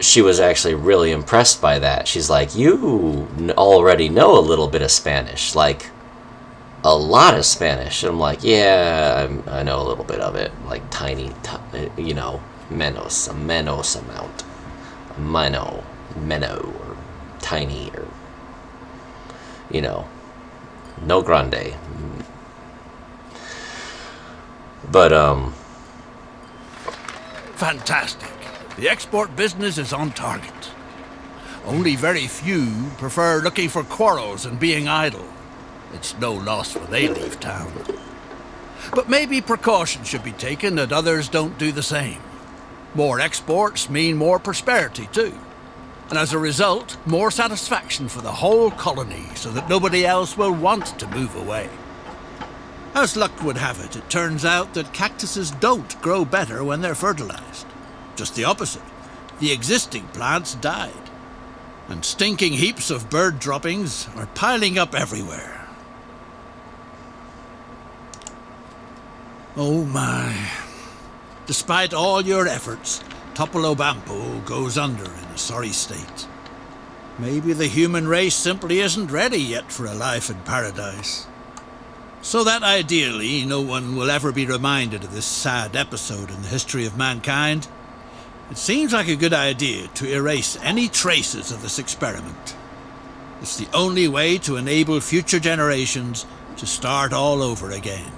she was actually really impressed by that. She's like, you already know a little bit of Spanish, like a lot of Spanish. And I'm like, yeah, I know a little bit of it, like tiny, menos amount, meno, or tiny, or, no grande. But, Fantastic. The export business is on target. Only very few prefer looking for quarrels and being idle. It's no loss when they leave town. But maybe precaution should be taken that others don't do the same. More exports mean more prosperity too. And as a result, more satisfaction for the whole colony so that nobody else will want to move away. As luck would have it, it turns out that cactuses don't grow better when they're fertilized. Just the opposite. The existing plants died. And stinking heaps of bird droppings are piling up everywhere. Oh my. Despite all your efforts, Topolobampo goes under in a sorry state. Maybe the human race simply isn't ready yet for a life in paradise. So that ideally no one will ever be reminded of this sad episode in the history of mankind, it seems like a good idea to erase any traces of this experiment. It's the only way to enable future generations to start all over again.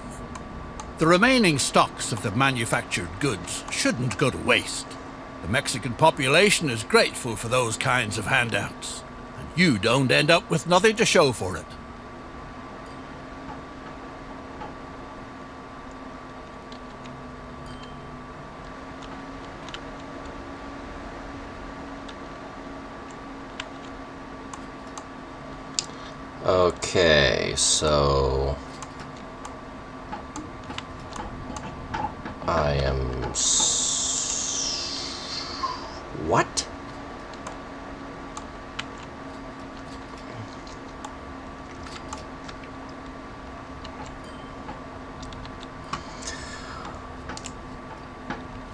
The remaining stocks of the manufactured goods shouldn't go to waste. The Mexican population is grateful for those kinds of handouts, and you don't end up with nothing to show for it. Okay, so I am what?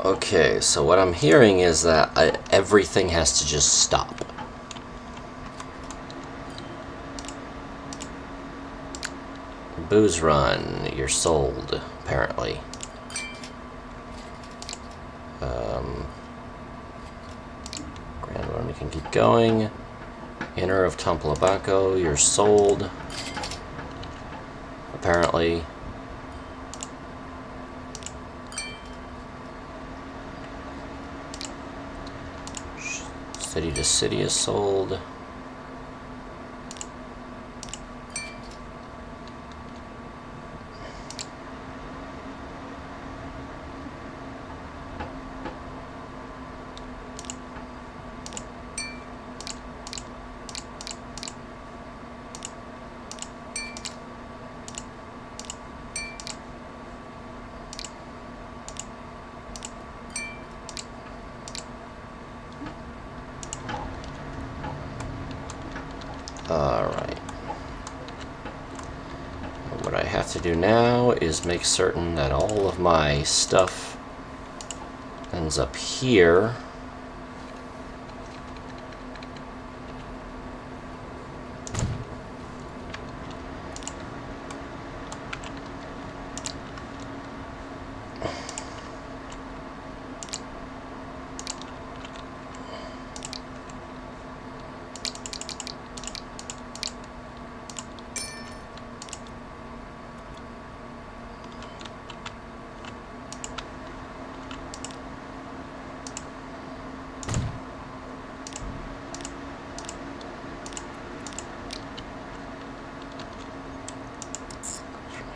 Okay, so what I'm hearing is that everything has to just stop. Booze Run, you're sold, apparently. Grand Run, we can keep going. Inner of Tompolabanco, you're sold, apparently. City to City is sold. Alright. What I have to do now is make certain that all of my stuff ends up here.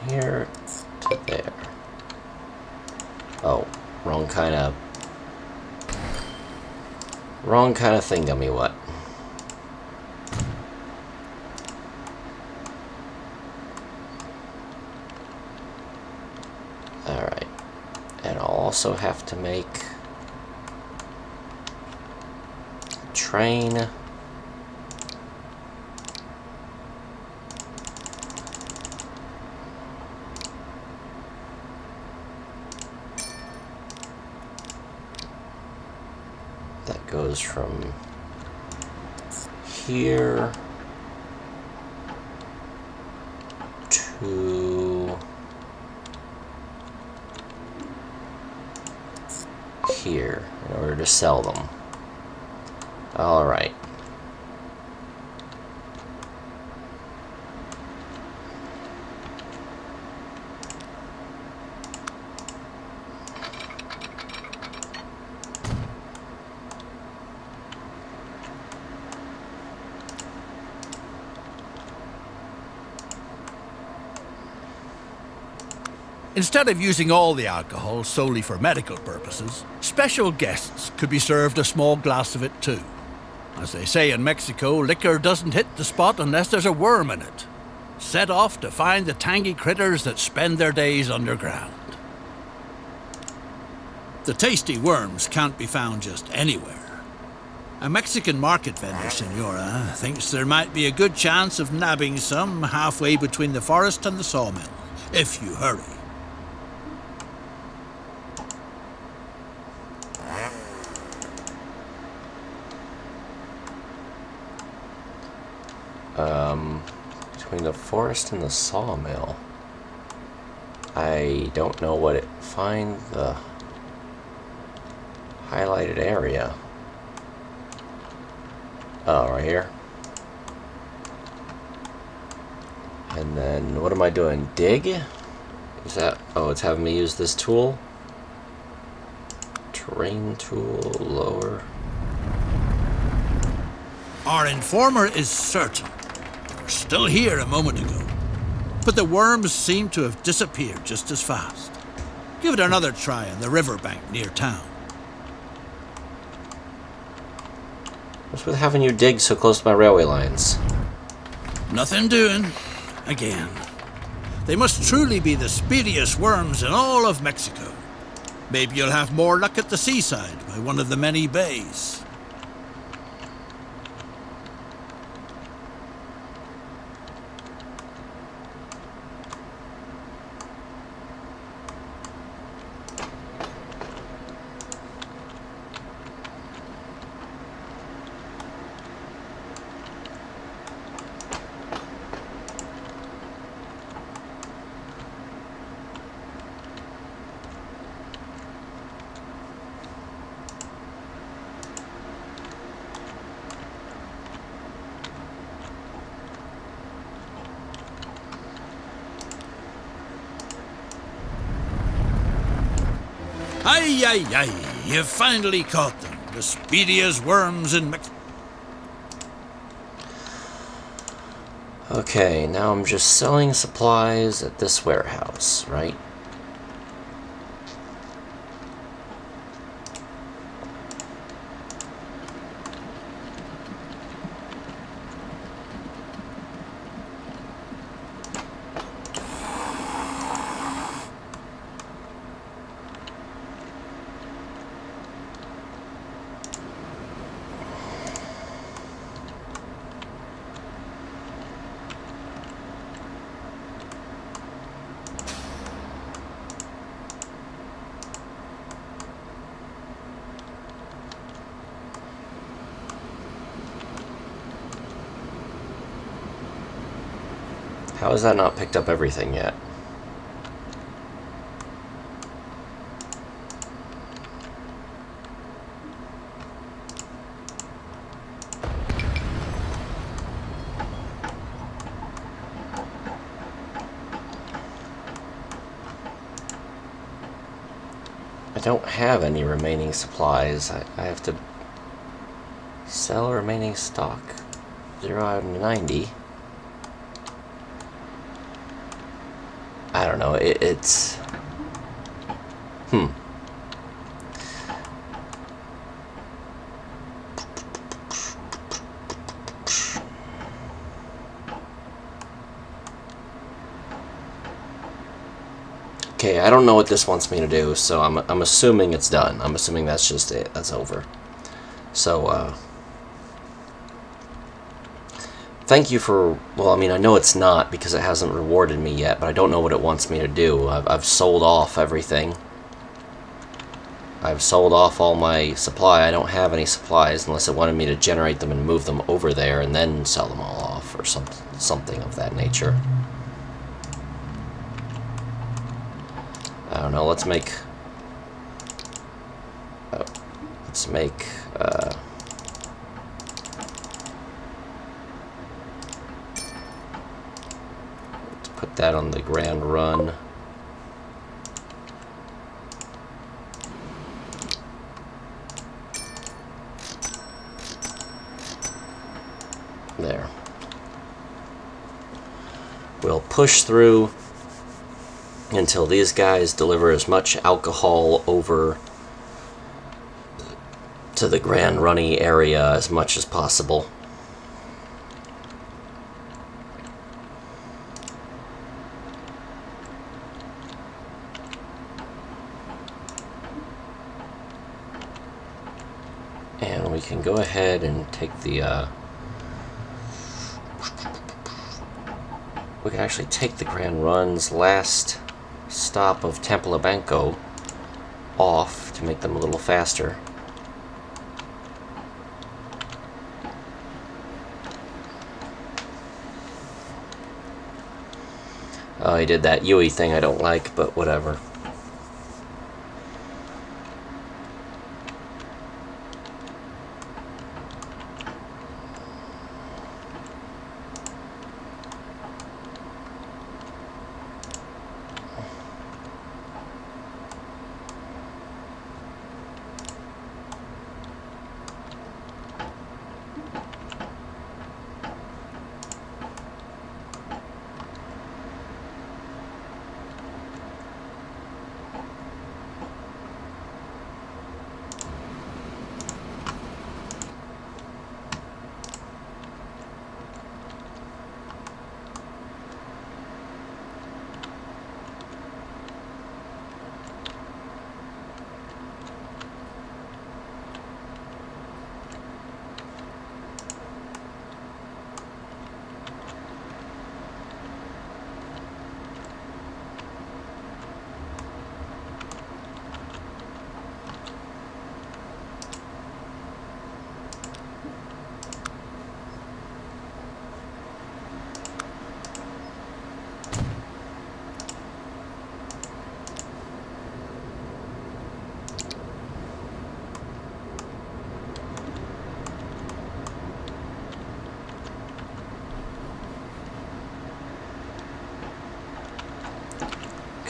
Here to there. Oh, wrong kind of thing, dummy. What? Alright. And I'll also have to make a train. That goes from here to here in order to sell them. All right. Instead of using all the alcohol solely for medical purposes, special guests could be served a small glass of it too. As they say in Mexico, liquor doesn't hit the spot unless there's a worm in it. Set off to find the tangy critters that spend their days underground. The tasty worms can't be found just anywhere. A Mexican market vendor, Senora, thinks there might be a good chance of nabbing some halfway between the forest and the sawmill, if you hurry. Between the forest and the sawmill. I don't know what it... Find the highlighted area. Oh, right here. And then, what am I doing? Dig? Is that... Oh, it's having me use this tool? Terrain tool, lower. Our informer is certain. They were still here a moment ago. But the worms seem to have disappeared just as fast. Give it another try on the riverbank near town. What's with having you dig so close to my railway lines? Nothing doing. Again. They must truly be the speediest worms in all of Mexico. Maybe you'll have more luck at the seaside by one of the many bays. Ay, ay, ay, you've finally caught them. The speediest worms in Mexico. Okay, now I'm just selling supplies at this warehouse, right? How has that not picked up everything yet? I don't have any remaining supplies. I have to sell remaining stock. 0 out of 90. I don't know, it's... Okay, I don't know what this wants me to do, so I'm assuming it's done. I'm assuming that's just it. That's over. So, thank you for... Well, I mean, I know it's not because it hasn't rewarded me yet, but I don't know what it wants me to do. I've sold off everything. I've sold off all my supply. I don't have any supplies unless it wanted me to generate them and move them over there and then sell them all off or something of that nature. I don't know, let's make... let's make... let's put that on the Grand Run. There. We'll push through until these guys deliver as much alcohol over to the Grand Runny area as much as possible. And we can go ahead and take the we can actually take the Grand Run's last stop of Templebanco off to make them a little faster. Oh, he did that Yui thing I don't like, but whatever.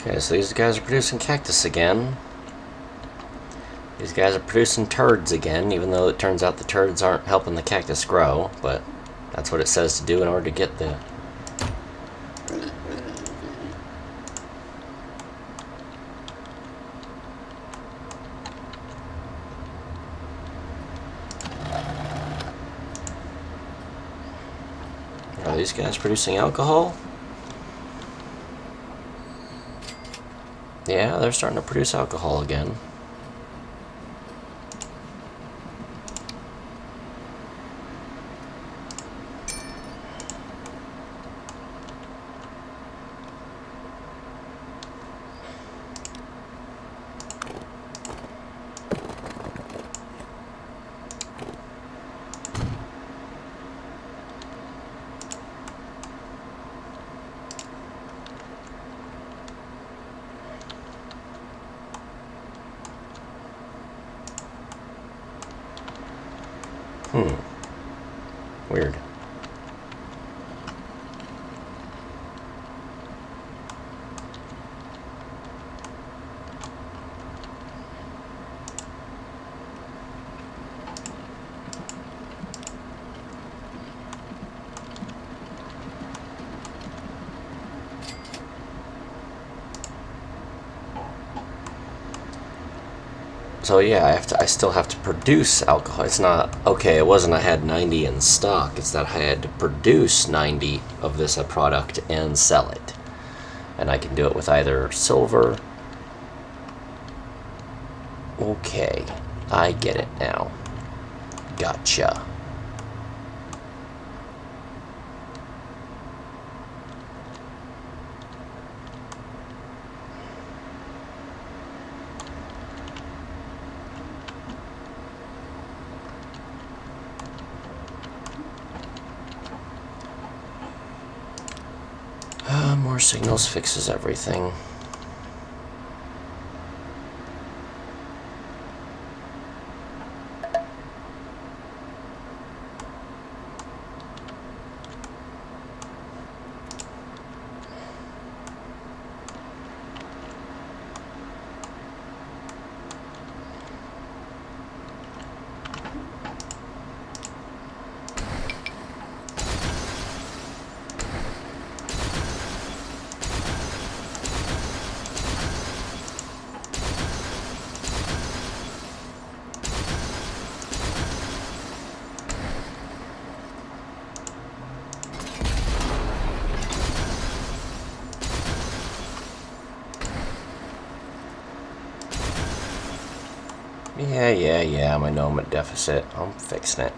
Okay, so these guys are producing cactus again. These guys are producing turds again, even though it turns out the turds aren't helping the cactus grow, but that's what it says to do in order to get the... Are these guys producing alcohol? Yeah, they're starting to produce alcohol again. Weird. So yeah, I still have to produce alcohol. It's not, okay, it wasn't I had 90 in stock, it's that I had to produce 90 of this product and sell it. And I can do it with either silver. Okay, I get it now. Gotcha. More signals fixes everything. Yeah, I know I'm at deficit. I'm fixing it.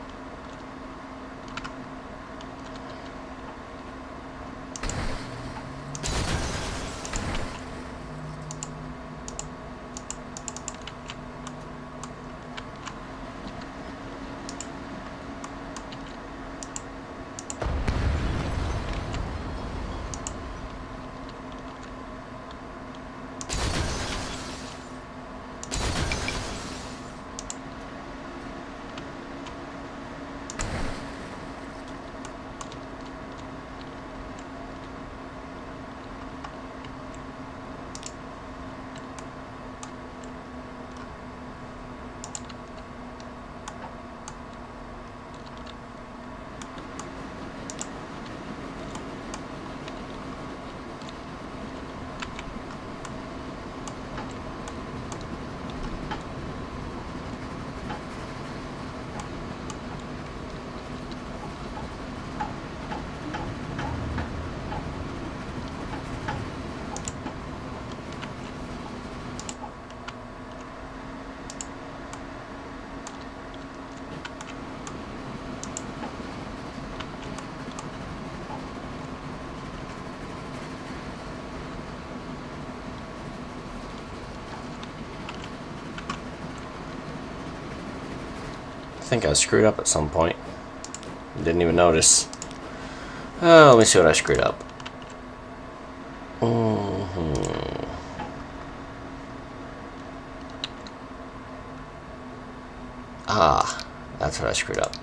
I think I screwed up at some point. Didn't even notice. Let me see what I screwed up. Ah, that's what I screwed up.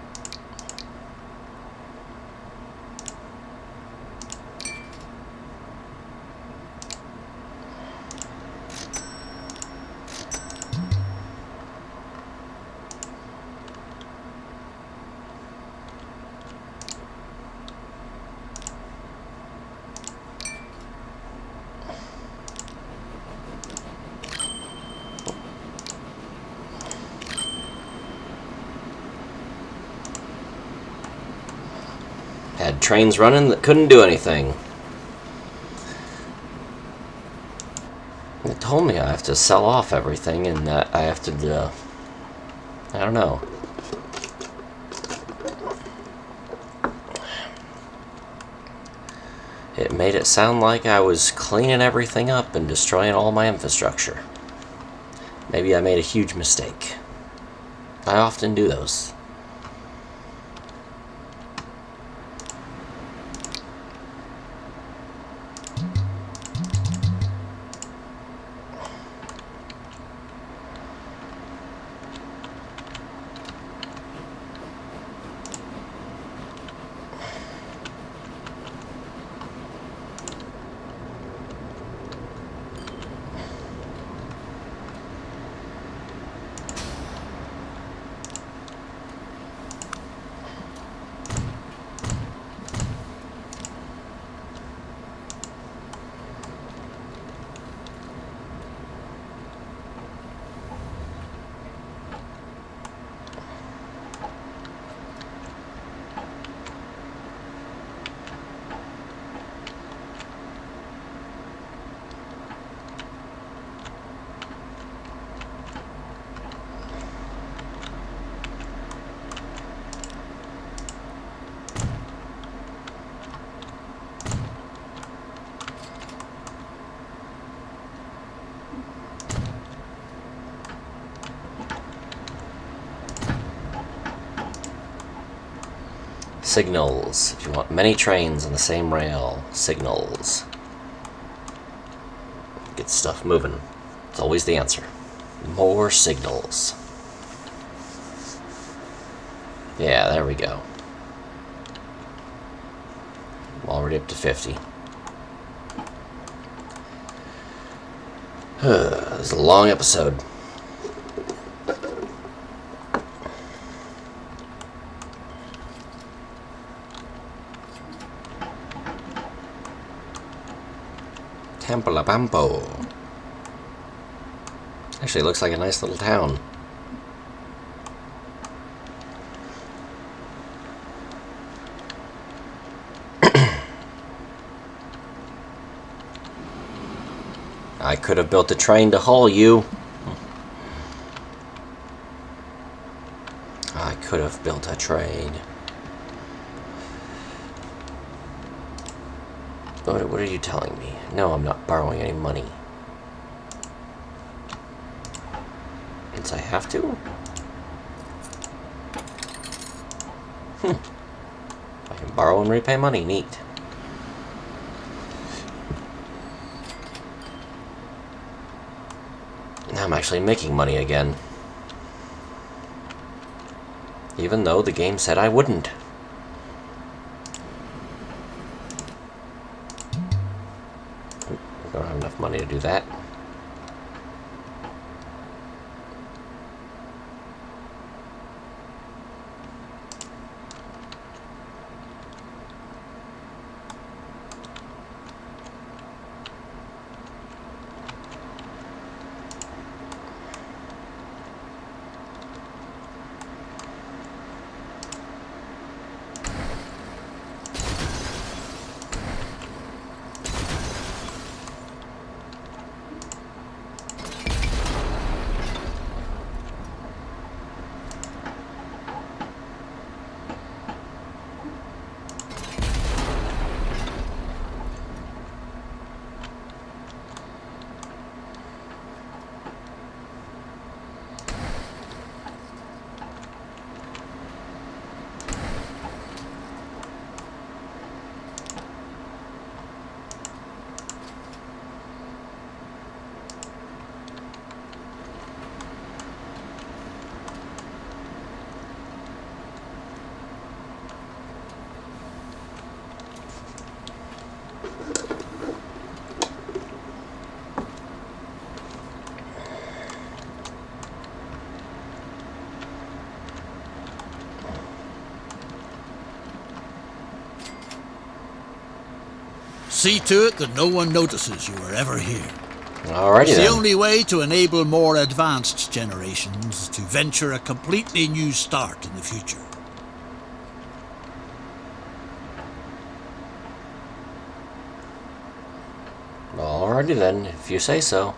Had trains running that couldn't do anything. They told me I have to sell off everything and that I have to, I don't know. It made it sound like I was cleaning everything up and destroying all my infrastructure. Maybe I made a huge mistake. I often do those. Signals. If you want many trains on the same rail, signals. Get stuff moving. It's always the answer. More signals. Yeah, there we go. I'm already up to 50. This is a long episode. Tampalabampo. Actually, it looks like a nice little town. I could have built a train to haul you. I could have built a train. What are you telling me? No, I'm not borrowing any money. Since I have to? I can borrow and repay money. Neat. Now I'm actually making money again. Even though the game said I wouldn't. I don't have enough money to do that. See to it that no one notices you are ever here. Alrighty It's the then. only way to enable more advanced generations to venture a completely new start in the future. Alrighty then, if you say so.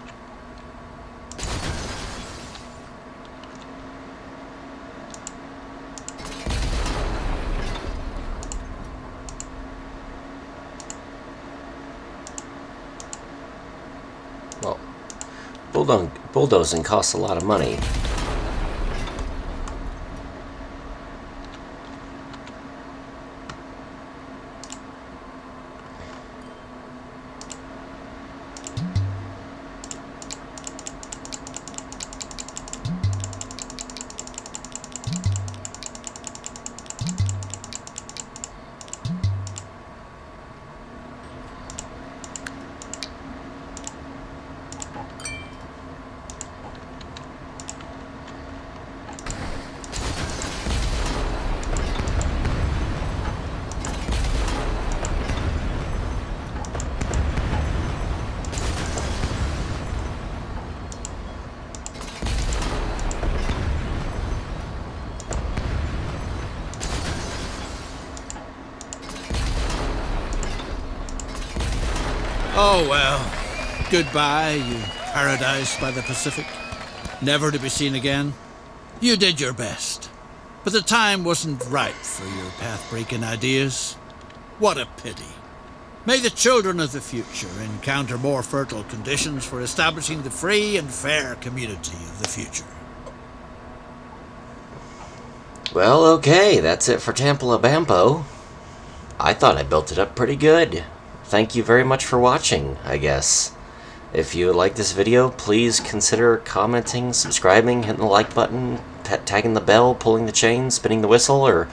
Well, bulldozing costs a lot of money. Oh well, goodbye, you paradise by the Pacific. Never to be seen again. You did your best, but the time wasn't ripe for your path-breaking ideas. What a pity. May the children of the future encounter more fertile conditions for establishing the free and fair community of the future. Well, okay, that's it for Temple of Bampo. I thought I built it up pretty good. Thank you very much for watching, I guess. If you like this video, please consider commenting, subscribing, hitting the like button, tagging the bell, pulling the chain, spinning the whistle, or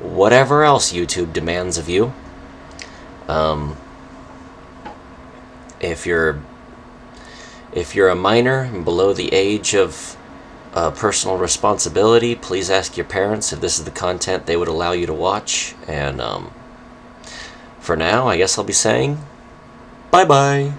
whatever else YouTube demands of you. If you're a minor and below the age of personal responsibility, please ask your parents if this is the content they would allow you to watch. And for now, I guess I'll be saying bye-bye.